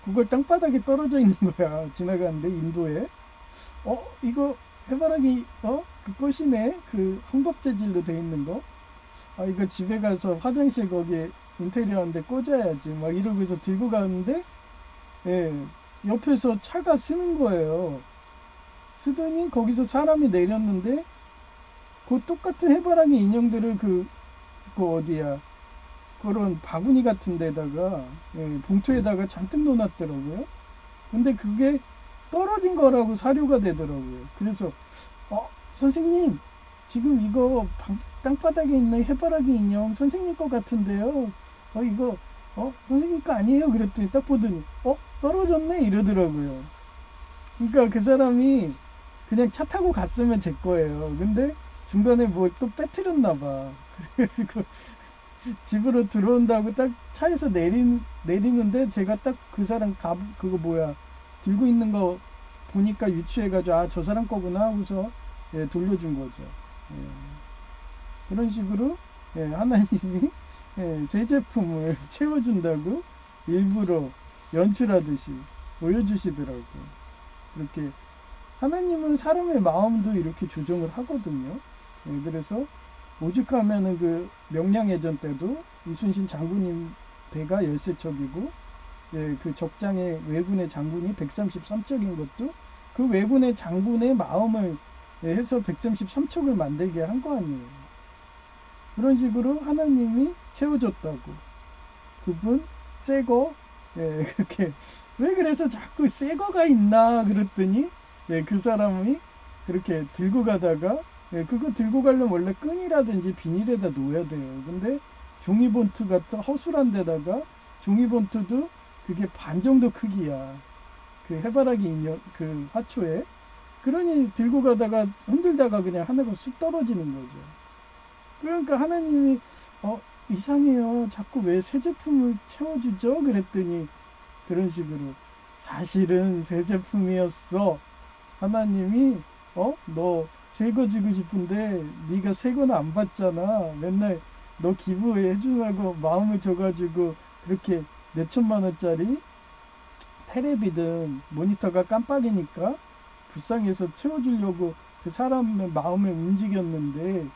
그걸 땅바닥에 떨어져 있는 거야. 지나가는데 인도에. 이거 해바라기 그 꽃이네. 그 헝겊 재질로 돼 있는 거. 이거 집에 가서 화장실 거기에 인테리어한데 꽂아야지. 막 이러고서 들고 가는데 옆에서 차가 쓰는 거예요. 쓰더니 거기서 사람이 내렸는데 그 똑같은 해바라기 인형들을 그 어디야 그런 바구니 같은 데다가 봉투에다가 잔뜩 넣어놨더라고요. 근데 그게 떨어진 거라고 사료가 되더라고요. 그래서 선생님 지금 이거 땅바닥에 있는 해바라기 인형 선생님 거 같은데요. 이거 선생님 거 아니에요? 그랬더니 딱 보더니 떨어졌네 이러더라고요. 그러니까 그 사람이 그냥 차 타고 갔으면 제 거예요. 근데 중간에 뭘 또 빼뜨렸나 봐. 그래가지고 집으로 들어온다고 딱 차에서 내리는데 제가 딱 그 사람 그거 뭐야 들고 있는 거 보니까 유추해가지고 저 사람 거구나 하고서 돌려준 거죠. 그런 식으로 하나님이 새 제품을 채워준다고 일부러 연출하듯이 보여주시더라고요. 그렇게 하나님은 사람의 마음도 이렇게 조정을 하거든요. 그래서 오죽하면은 그 명량해전 때도 이순신 장군님 배가 13척이고 그 적장의 왜군의 장군이 133척인 것도 그 왜군의 장군의 마음을 해서 133척을 만들게 한 거 아니에요. 그런 식으로 하나님이 채워줬다고. 그분 새거 그렇게 왜 그래서 자꾸 새거가 있나 그랬더니 그 사람이 그렇게 들고 가다가, 예, 그거 들고 가려면 원래 끈이라든지 비닐에다 놓아야 돼요. 근데 종이본트 같은 허술한 데다가 종이본트도 그게 반 정도 크기야. 그 해바라기 인형, 그 화초에. 그러니 들고 가다가 흔들다가 그냥 하나가 쑥 떨어지는 거죠. 그러니까 하나님이, 이상해요. 자꾸 왜 새 제품을 채워주죠? 그랬더니 그런 식으로 사실은 새 제품이었어. 하나님이 너 새 거 주고 싶은데 네가 새 거는 안 받잖아. 맨날 너 기부해 주라고 마음을 줘가지고 그렇게 몇 천만 원짜리 테레비든 모니터가 깜빡이니까 불쌍해서 채워주려고 그 사람의 마음을 움직였는데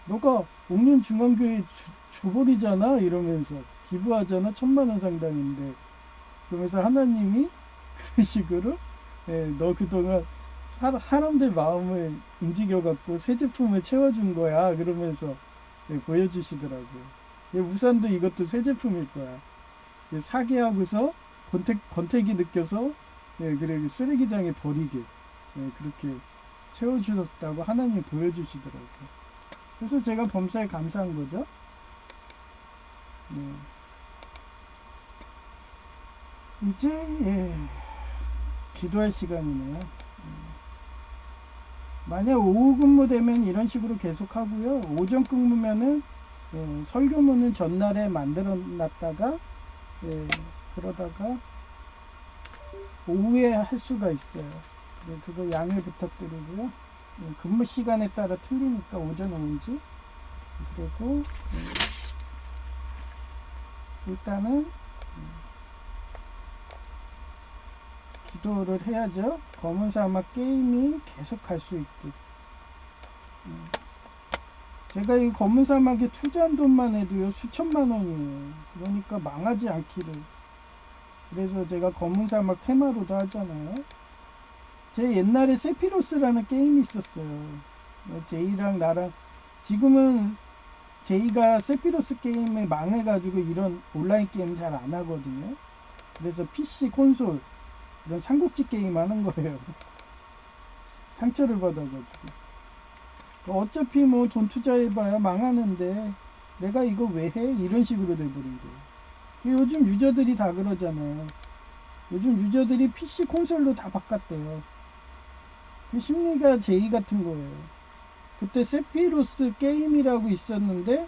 너가 옥년중앙교회 줘버리잖아 이러면서 기부하잖아 1,000만 원 상당인데 그러면서 하나님이 그런 식으로 너 그동안 사람들 마음을 움직여갖고 새 제품을 채워준 거야 그러면서 보여주시더라고요. 우산도 이것도 새 제품일 거야. 사기하고서 권태기 느껴서 그래 쓰레기장에 버리게 그렇게 채워주셨다고 하나님이 보여주시더라고요. 그래서 제가 범사에 감사한 거죠. 이제 기도할 시간이네요. 만약 오후 근무 되면 이런 식으로 계속 하고요. 오전 근무면은 설교문은 전날에 만들어 놨다가 그러다가 오후에 할 수가 있어요. 그거 양해 부탁드리고요. 근무 시간에 따라 틀리니까 오전 오후인지 그리고 일단은 기도를 해야죠. 검은 사막 게임이 계속 갈 수 있게. 제가 이 검은 사막에 투자한 돈만 해도요 수천만 원이에요. 그러니까 망하지 않기를. 그래서 제가 검은 사막 테마로도 하잖아요. 제 옛날에 세피로스라는 게임이 있었어요. 제이랑 나랑 지금은 제이가 세피로스 게임에 망해가지고 이런 온라인 게임 잘 안 하거든요. 그래서 PC 콘솔 이런 삼국지 게임 하는 거예요. 상처를 받아가지고 어차피 뭐 돈 투자해봐야 망하는데 내가 이거 왜 해? 이런 식으로 돼버린 거예요. 요즘 유저들이 다 그러잖아요. 요즘 유저들이 PC 콘솔로 다 바꿨대요. 그 심리가 제이 같은 거예요. 그때 세피로스 게임이라고 있었는데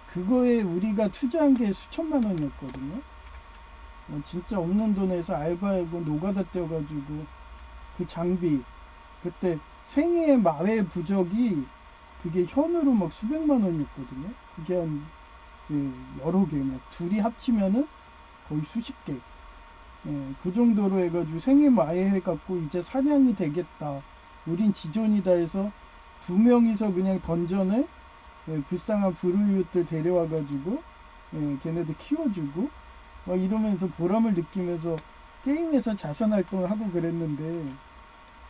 그거에 우리가 투자한 게 수천만 원이었거든요. 진짜 없는 돈에서 알바하고 노가다 떼어가지고 그 장비 그때 생애 마외 부적이 그게 현으로 막 수백만 원이었거든요. 그게 한 여러 개 막 둘이 합치면은 거의 수십 개. 그 정도로 해가지고 생애 마외 해갖고 이제 사냥이 되겠다. 우린 지존이다 해서 두 명이서 그냥 던전에 불쌍한 불우이웃들 데려와가지고 걔네들 키워주고 막 이러면서 보람을 느끼면서 게임에서 자선활동을 하고 그랬는데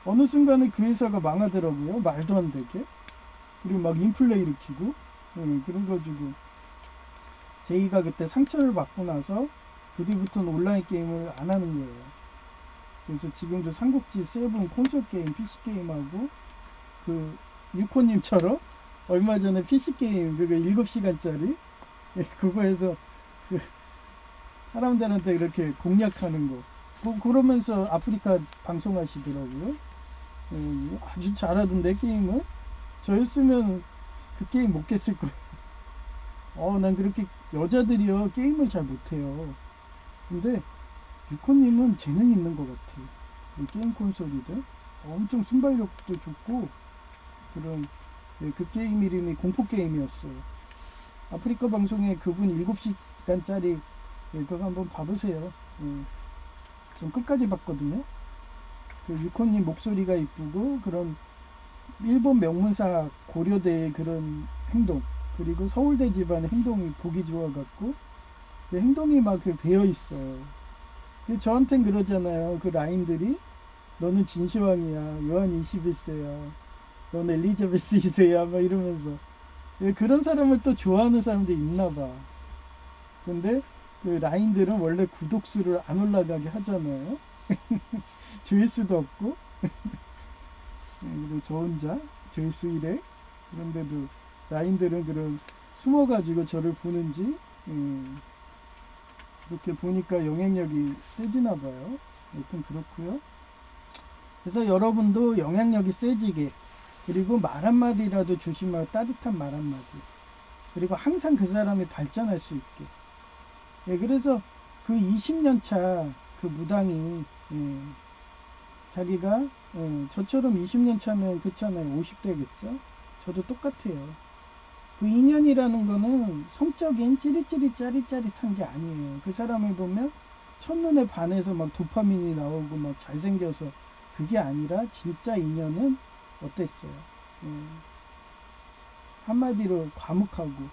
어느 순간에 그 회사가 망하더라고요. 말도 안 되게. 그리고 막 인플레 일으키고 그런 가지고 제이가 그때 상처를 받고 나서 그 뒤부터는 온라인 게임을 안 하는 거예요. 그래서 지금도 삼국지 7 콘솔 게임, PC 게임하고 그 유코님처럼 얼마 전에 PC 게임 그거 7시간짜리 그거에서 그 사람들한테 이렇게 공략하는 거 그러면서 아프리카 방송하시더라고요. 아주 잘하던데 게임은 저였으면 그 게임 못 깼을 거예요. 난 그렇게 여자들이요 게임을 잘 못해요. 근데 유코님은 재능 있는 것 같아요. 그 게임 콘솔이든 엄청 순발력도 좋고 그런 그 게임 이름이 공포 게임이었어요. 아프리카 방송에 그분 7시간짜리 그거 한번 봐보세요. 전 끝까지 봤거든요. 그 유코님 목소리가 이쁘고 그런 일본 명문사 고려대의 그런 행동 그리고 서울대 집안의 행동이 보기 좋아갖고 그 행동이 막 배어 있어요. 저한텐 그러잖아요. 그 라인들이 너는 진시황이야. 요한 21세야. 넌 엘리자베스 2세야. 막 이러면서 그런 사람을 또 좋아하는 사람들이 있나 봐. 근데 그 라인들은 원래 구독수를 안 올라가게 하잖아요. 조회수도 없고 그리고 저 혼자 죄수이래. 그런데도 라인들은 그런 숨어가지고 저를 보는지 그렇게 보니까 영향력이 세지나 봐요. 하여튼 그렇고요. 그래서 여러분도 영향력이 세지게, 그리고 말 한마디라도 조심하고 따뜻한 말 한마디, 그리고 항상 그 사람이 발전할 수 있게. 예, 그래서 그 20년 차 그 무당이 자기가 저처럼 20년 차면 그렇잖아요. 50대겠죠. 저도 똑같아요. 그 인연이라는 거는 성적인 찌릿찌릿 짜릿짜릿한 게 아니에요. 그 사람을 보면 첫눈에 반해서 막 도파민이 나오고 막 잘생겨서, 그게 아니라 진짜 인연은 어땠어요? 한마디로 과묵하고,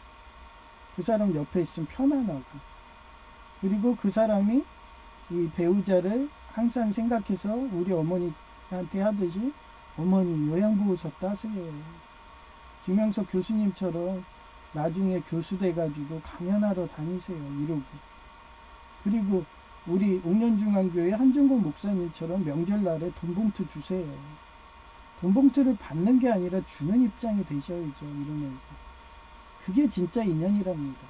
그 사람 옆에 있으면 편안하고, 그리고 그 사람이 이 배우자를 항상 생각해서 우리 어머니한테 하듯이 어머니 요양보호사 따세요. 김영석 교수님처럼 나중에 교수 돼가지고 강연하러 다니세요. 이러고. 그리고 우리 옥년중앙교회 한중곤 목사님처럼 명절날에 돈봉투 주세요. 돈봉투를 받는 게 아니라 주는 입장이 되셔야죠. 이러면서. 그게 진짜 인연이랍니다.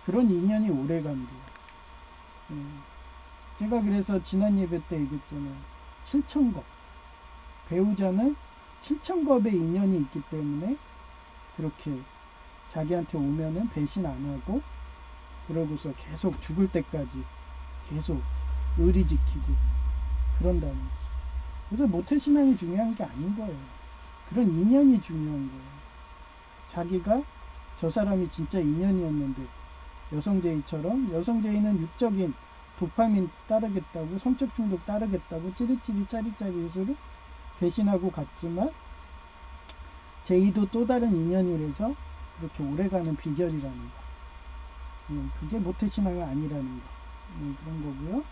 그런 인연이 오래 간대요. 제가 그래서 지난 예배 때 얘기했잖아요. 7,000겁. 배우자는 7,000겁의 인연이 있기 때문에 그렇게 자기한테 오면은 배신 안 하고, 그러고서 계속 죽을 때까지 계속 의리 지키고 그런다는 거죠. 그래서 모태신앙이 중요한 게 아닌 거예요. 그런 인연이 중요한 거예요. 자기가 저 사람이 진짜 인연이었는데, 여성제이처럼, 여성제이는 육적인 도파민 따르겠다고, 성적 중독 따르겠다고 찌릿찌릿 짜릿짜릿으로 배신하고 갔지만, 제이도 또 다른 인연이라서 그렇게 오래가는 비결이라는 거. 그게 모태신앙이 아니라는 거. 그런 거고요.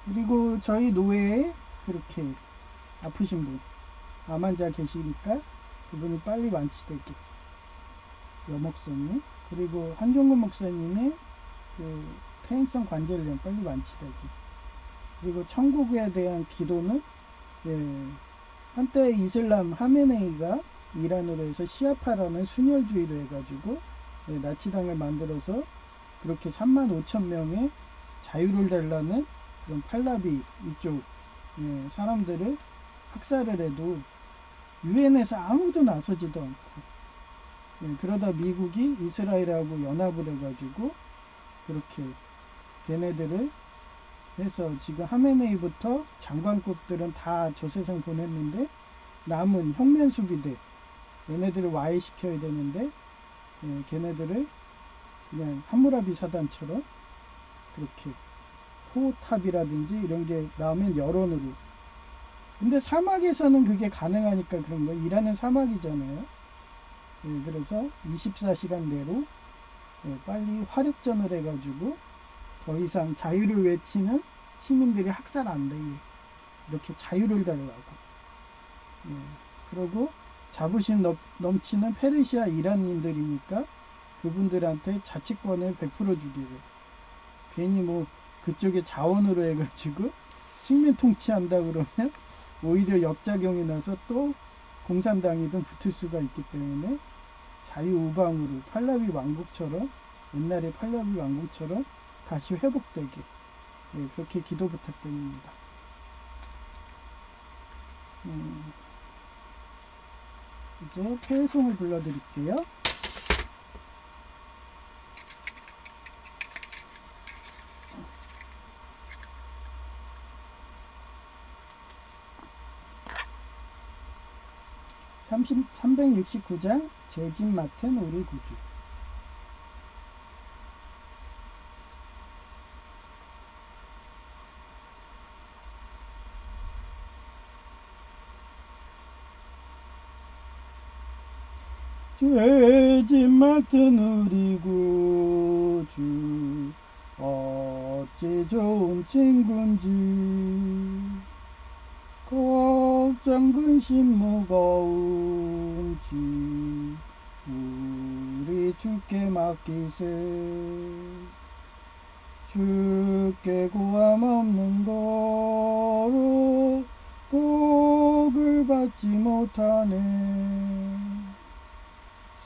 그리고 저희 노회에 그렇게 아프신 분, 암 환자 계시니까 그분이 빨리 완치되게, 여목사님, 그리고 한종근 목사님의 그 퇴행성 관절염 빨리 완치되게, 그리고 천국에 대한 기도는 한때 이슬람 하메네이가 이란으로 해서 시아파라는 순혈주의를 해가지고 나치당을 만들어서 그렇게 35,000명의 자유를 달라는 그런 팔라비 이쪽 사람들을 학살을 해도 유엔에서 아무도 나서지도 않고, 그러다 미국이 이스라엘하고 연합을 해가지고 그렇게 걔네들을 해서 지금 하메네이부터 장관급들은 다 저 세상 보냈는데, 남은 혁명수비대 얘네들을 와해시켜야 되는데 걔네들을 그냥 함무라비 사단처럼 그렇게 호탑이라든지 이런 게 나오면 여론으로. 근데 사막에서는 그게 가능하니까 그런 거. 이란은 사막이잖아요. 그래서 24시간 내로 빨리 화력전을 해가지고 더 이상 자유를 외치는 시민들이 학살 안 되게 이렇게 자유를 달라고. 그리고 자부심 넘치는 페르시아 이란인들이니까 그분들한테 자치권을 베풀어 주기를. 괜히 뭐 그쪽에 자원으로 해가지고 식민 통치한다 그러면 오히려 역작용이 나서 또 공산당이든 붙을 수가 있기 때문에 자유우방으로 팔라비 왕국처럼, 옛날에 팔라비 왕국처럼 다시 회복되게 그렇게 기도 부탁드립니다. 이제 폐송을 불러드릴게요. 음. 369장 제 집 맡은 우리 구주. 제 집 맡은 우리 구주, 어찌 좋은 친군지. 걱정 근심 무거운 지 우리 주께 맡기세. 주께 고함 없는 거로 치유를 받지 못하네.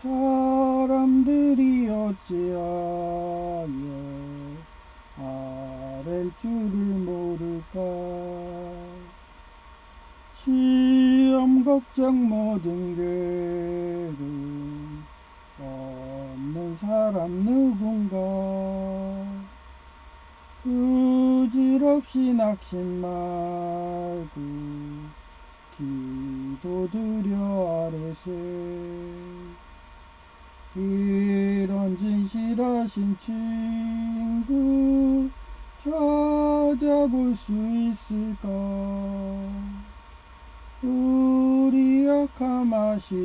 사람들이 어찌하여 아랠 줄을 모를까. 시험 걱정 모든 괴로움 없는 사람 누군가. 부질없이 낙심 말고 기도드려 아뢰세. 이런 진실하신 친구 찾아볼 수 있을까. 우리 약함 아시오니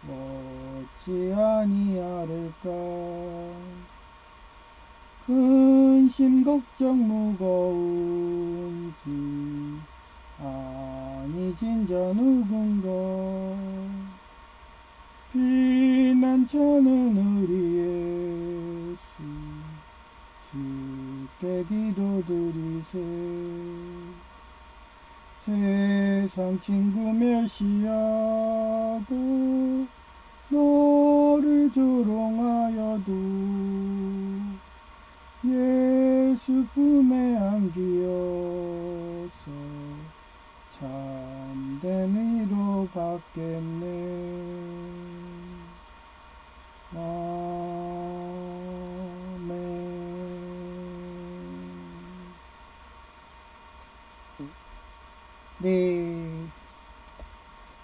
어찌 아니하를까. 근심 걱정 무거운지 아니 진짜 누군가. 피난처는 우리 예수 주께 기도드리세. 세상 친구 멸시하고 너를 조롱하여도 예수 품에 안기어서 참된 위로 받겠네. 아멘. 네.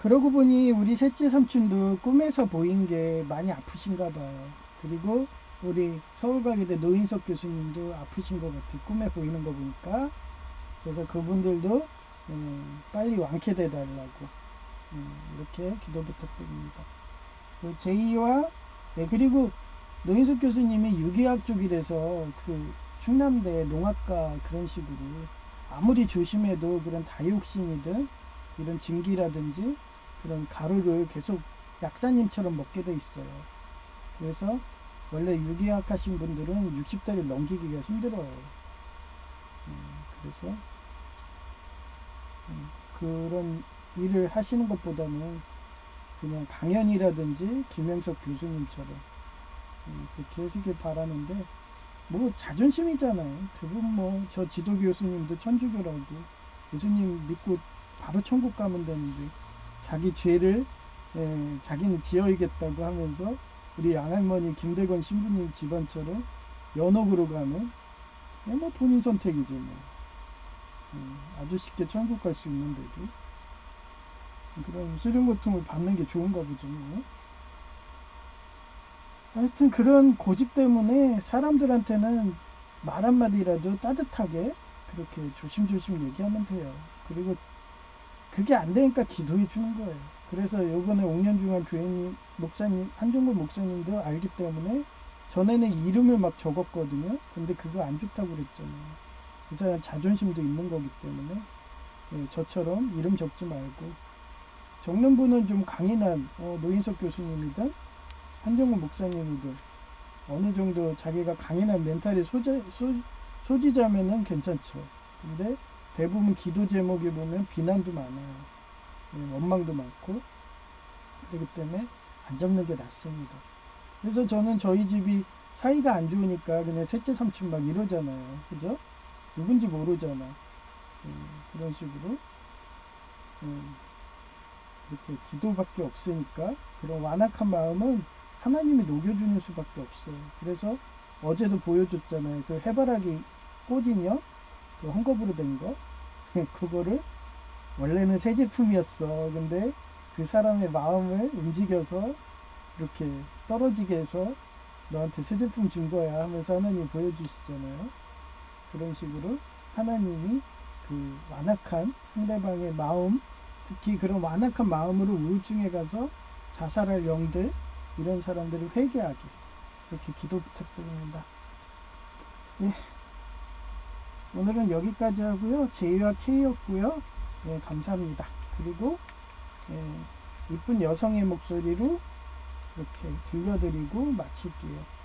그러고 보니 우리 셋째 삼촌도 꿈에서 보인 게 많이 아프신가 봐요. 그리고 우리 서울과기대 노인석 교수님도 아프신 것 같아요. 꿈에 보이는 거 보니까. 그래서 그분들도 빨리 완쾌돼 달라고 이렇게 기도 부탁드립니다. 제2와 그리고 노인석 교수님이 유기학 쪽이라서 그 충남대 농학과 그런 식으로 아무리 조심해도 그런 다이옥신이든 이런 증기라든지 그런 가루를 계속 약사님처럼 먹게 돼 있어요. 그래서 원래 유기학 하신 분들은 60대를 넘기기가 힘들어요. 그래서 그런 일을 하시는 것보다는 그냥 강연이라든지 김영석 교수님처럼 그렇게 하시길 바라는데, 뭐 자존심이잖아요. 대부분 뭐 저 지도 교수님도 천주교라고 예수님 믿고 바로 천국 가면 되는데 자기 죄를 자기는 지어야겠다고 하면서 우리 양할머니 김대건 신부님 집안처럼 연옥으로 가는 뭐 본인 선택이죠. 뭐 아주 쉽게 천국 갈 수 있는데도 그런 시름 고통을 받는 게 좋은가 보죠. 뭐. 하여튼 그런 고집 때문에 사람들한테는 말 한마디라도 따뜻하게 그렇게 조심조심 얘기하면 돼요. 그리고 그게 안 되니까 기도해 주는 거예요. 그래서 요번에 옥년중앙 교회님 목사님 한종걸 목사님도 알기 때문에 전에는 이름을 막 적었거든요. 근데 그거 안 좋다고 그랬잖아요. 그 사람 자존심도 있는 거기 때문에 저처럼 이름 적지 말고, 적는 분은 좀 강인한 노인석 교수님이든 한종근 목사님이든 어느 정도 자기가 강인한 멘탈의 소지자면은 괜찮죠. 근데 대부분 기도 제목에 보면 비난도 많아요. 원망도 많고, 그렇기 때문에 안 잡는 게 낫습니다. 그래서 저는 저희 집이 사이가 안 좋으니까 그냥 셋째 삼촌 막 이러잖아요. 그죠? 누군지 모르잖아. 그런 식으로 이렇게 기도밖에 없으니까 그런 완악한 마음은 하나님이 녹여주는 수밖에 없어요. 그래서 어제도 보여줬잖아요. 그 해바라기 꽃인형, 그 헝겊으로 된 거. 그거를 원래는 새 제품이었어. 근데 그 사람의 마음을 움직여서 이렇게 떨어지게 해서 너한테 새 제품 준 거야 하면서 하나님 보여주시잖아요. 그런 식으로 하나님이 그 완악한 상대방의 마음, 특히 그런 완악한 마음으로 우울증에 가서 자살할 영들, 이런 사람들을 회개하게 그렇게 기도 부탁드립니다. 예, 오늘은 여기까지 하고요. J와 K였고요. 예, 감사합니다. 그리고 이쁜 여성의 목소리로 이렇게 들려드리고 마칠게요.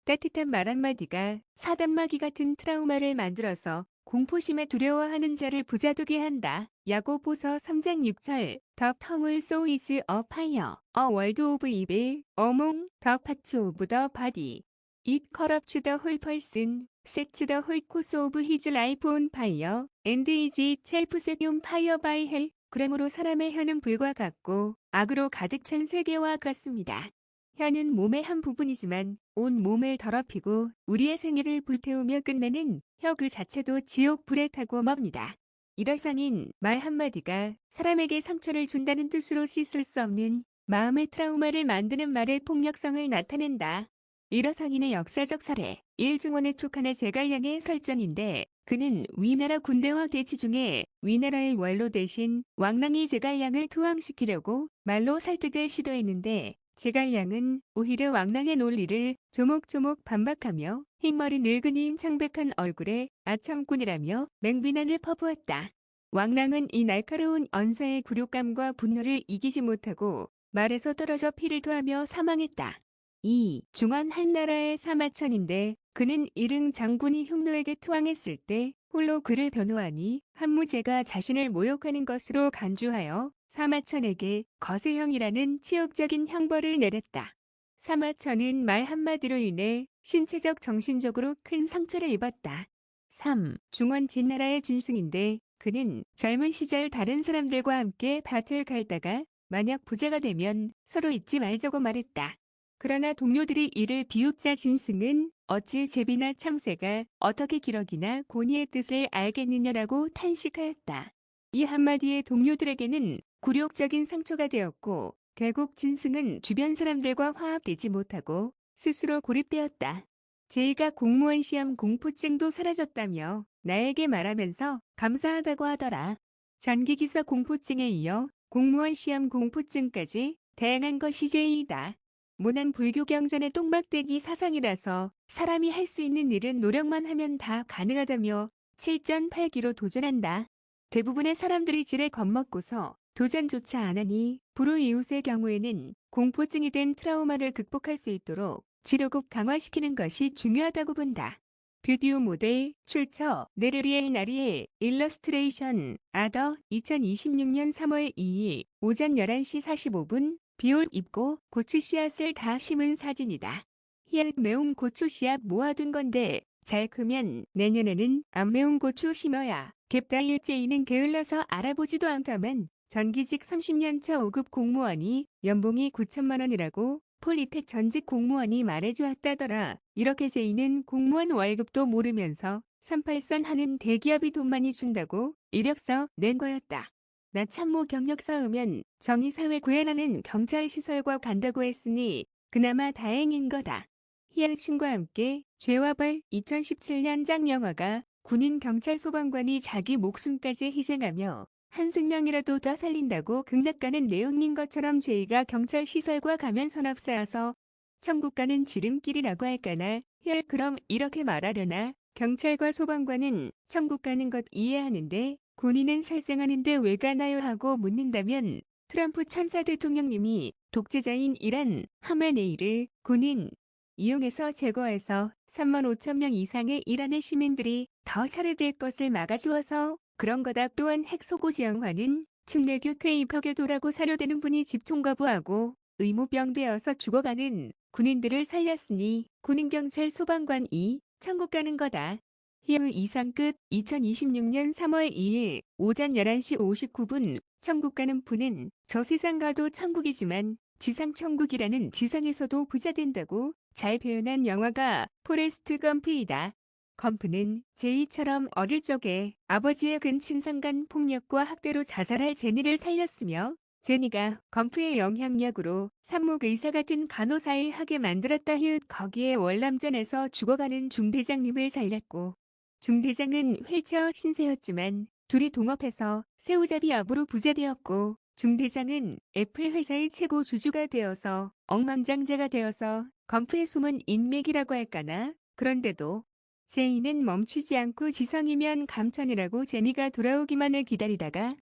따뜻한 말 한마디가 사단마귀 같은 트라우마를 만들어서 공포심에 두려워하는 자를 부자되게 한다. 야고보서 3장 6절 The tongue so is a fire, a world of evil among the parts of the body. It corrupts the whole person, sets the whole course of his life on fire, and is itself set on fire by hell. 그러므로 사람의 혀는 불과 같고 악으로 가득 찬 세계와 같습니다. 혀는 몸의 한 부분이지만 온 몸을 더럽히고 우리의 생애를 불태우며 끝내는 혀 그 자체도 지옥 불에 타고 멉니다. 일어상인 말 한마디가 사람에게 상처를 준다는 뜻으로 씻을 수 없는 마음의 트라우마를 만드는 말의 폭력성을 나타낸다. 일어상인의 역사적 사례, 일중원의 촉하나 제갈량의 설전인데 그는 위나라 군대와 대치 중에 위나라의 원로 대신 왕랑이 제갈량을 투항시키려고 말로 설득을 시도했는데 제갈량은 오히려 왕랑의 논리를 조목조목 반박하며 흰머리 늙은이인 창백한 얼굴에 아첨꾼이라며 맹비난을 퍼부었다. 왕랑은 이 날카로운 언사의 굴욕감과 분노를 이기지 못하고 말에서 떨어져 피를 토하며 사망했다. 이 중원 한나라의 사마천인데 그는 일흥 장군이 흉노에게 투항했을 때 홀로 그를 변호하니 한무제가 자신을 모욕하는 것으로 간주하여 사마천에게 거세형이라는 치욕적인 형벌을 내렸다. 사마천은 말 한마디로 인해 신체적 정신적으로 큰 상처를 입었다. 3. 중원 진나라의 진승인데 그는 젊은 시절 다른 사람들과 함께 밭을 갈다가 만약 부자가 되면 서로 잊지 말자고 말했다. 그러나 동료들이 이를 비웃자 진승은 어찌 제비나 참새가 어떻게 기러기나 고니의 뜻을 알겠느냐라고 탄식하였다. 이 한마디에 동료들에게는 굴욕적인 상처가 되었고 결국 진승은 주변 사람들과 화합되지 못하고 스스로 고립되었다. 제이가 공무원 시험 공포증도 사라졌다며 나에게 말하면서 감사하다고 하더라. 전기기사 공포증에 이어 공무원 시험 공포증까지 다양한 것이 제이이다. 모난 불교 경전의 똥박대기 사상이라서 사람이 할 수 있는 일은 노력만 하면 다 가능하다며 7전8기로 도전한다. 대부분의 사람들이 지레 겁먹고서 도전조차 안 하니 불우이웃의 경우에는 공포증이 된 트라우마를 극복할 수 있도록 치료국 강화시키는 것이 중요하다고 본다. 뷰디오 모델, 출처, 네르리엘 나리엘, 일러스트레이션, 아더, 2026년 3월 2일, 오전 11시 45분, 비올 입고 고추 씨앗을 다 심은 사진이다. 희알 매운 고추 씨앗 모아둔 건데 잘 크면 내년에는 안 매운 고추 심어야 갭다일제이는 게을러서 알아보지도 않다만 전기직 30년차 5급 공무원이 연봉이 9천만 원이라고 폴리텍 전직 공무원이 말해주었다더라. 이렇게 제이는 공무원 월급도 모르면서 38선 하는 대기업이 돈 많이 준다고 이력서 낸 거였다. 나 참모 경력서 으면 정의사회 구현하는 경찰시설과 간다고 했으니 그나마 다행인 거다. 희알신과 함께 죄와 벌 2017년 작 영화가 군인 경찰 소방관이 자기 목숨까지 희생하며 한 생명이라도 더 살린다고 극락가는 내용인 것처럼 제이가 경찰시설과 가면 선합 쌓아서 천국 가는 지름길이라고 할까나. 희알 그럼 이렇게 말하려나. 경찰과 소방관은 천국 가는 것 이해하는데 군인은 살생하는데 왜 가나요 하고 묻는다면 트럼프 천사 대통령님이 독재자인 이란 하메네이를 군인 이용해서 제거해서 3만 5천 명 이상의 이란의 시민들이 더 살해될 것을 막아주어서 그런 거다. 또한 핵소고 지형화는 침례교 쾌입허교도라고 사료되는 분이 집총거부하고 의무병되어서 죽어가는 군인들을 살렸으니 군인경찰 소방관이 천국 가는 거다. 희우 이상 끝. 2026년 3월 2일 오전 11시 59분 천국 가는 분은 저 세상 가도 천국이지만 지상 천국이라는 지상에서도 부자 된다고 잘 표현한 영화가 포레스트 검프이다. 검프는 제이처럼 어릴 적에 아버지의 근친상간 폭력과 학대로 자살할 제니를 살렸으며 제니가 검프의 영향력으로 산목의사 같은 간호사를 하게 만들었다. 거기에 월남전에서 죽어가는 중대장님을 살렸고 중대장은 휠체어 신세였지만 둘이 동업해서 새우잡이 업으로 부자 되었고 중대장은 애플 회사의 최고 주주가 되어서 억만장자가 되어서 검프의 숨은 인맥이라고 할까나. 그런데도 제이는 멈추지 않고 지성이면 감천이라고 제니가 돌아오기만을 기다리다가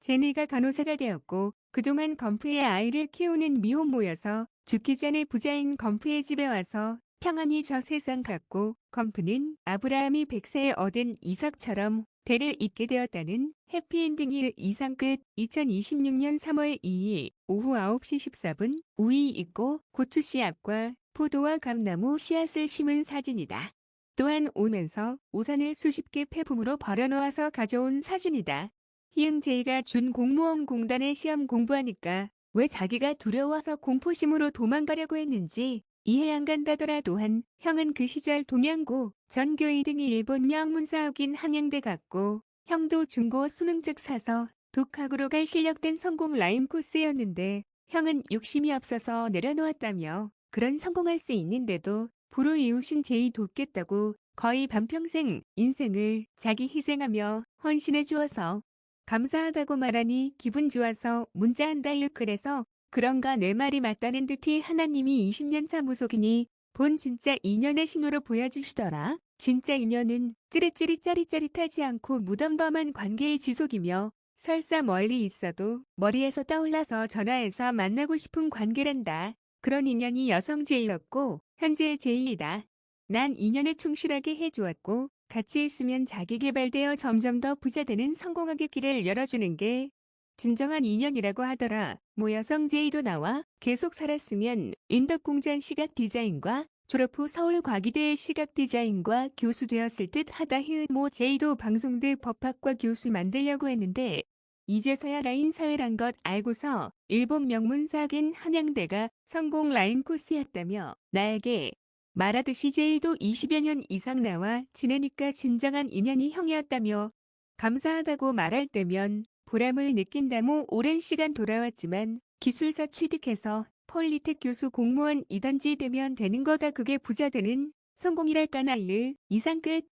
제니가 간호사가 되었고 그동안 검프의 아이를 키우는 미혼모여서 죽기 전에 부자인 검프의 집에 와서 평안히 저 세상 갔고 건프는 아브라함이 100세에 얻은 이삭처럼 대를 잇게 되었다는 해피엔딩이 이상 끝. 2026년 3월 2일 오후 9시 14분 우이 있고 고추씨 앞과 포도와 감나무 씨앗을 심은 사진이다. 또한 오면서 우산을 수십 개 폐품으로 버려놓아서 가져온 사진이다. 희응제이가 준 공무원 공단에 시험 공부하니까 왜 자기가 두려워서 공포심으로 도망가려고 했는지 이해 안 간다더라. 또한 형은 그 시절 동양고, 전교의 등이 일본 명문사학인 한양대 갔고 형도 중고 수능책 사서 독학으로 갈 실력된 성공 라인 코스였는데 형은 욕심이 없어서 내려놓았다며 그런 성공할 수 있는데도 불우이웃인 제이 돕겠다고 거의 반평생 인생을 자기 희생하며 헌신해 주어서 감사하다고 말하니 기분 좋아서 문자한다유. 그래서 그런가 내 말이 맞다는 듯이 하나님이 20년차 무속이니 본 진짜 인연의 신호로 보여주시더라. 진짜 인연은 찌릿찌릿 짜릿짜릿하지 않고 무덤덤한 관계의 지속이며 설사 멀리 있어도 머리에서 떠올라서 전화해서 만나고 싶은 관계란다. 그런 인연이 여성 제이였고 현재의 제이이다. 난 인연에 충실하게 해주었고 같이 있으면 자기개발되어 점점 더 부자되는 성공하게 길을 열어주는 게 진정한 인연이라고 하더라. 모 여성 제이도 나와 계속 살았으면 인덕공장 시각 디자인과 졸업 후 서울과기대의 시각 디자인과 교수 되었을 듯 하다. 모 제이도 방송대 법학과 교수 만들려고 했는데 이제서야 라인 사회란 것 알고서 일본 명문사학인 한양대가 성공 라인 코스였다며 나에게 말하듯이 제이도 20여 년 이상 나와 지내니까 진정한 인연이 형이었다며 감사하다고 말할 때면 보람을 느낀다모. 오랜 시간 돌아왔지만 기술사 취득해서 폴리텍 교수 공무원 이단지 되면 되는 거다. 그게 부자 되는 성공이랄까나. 1 이상 끝.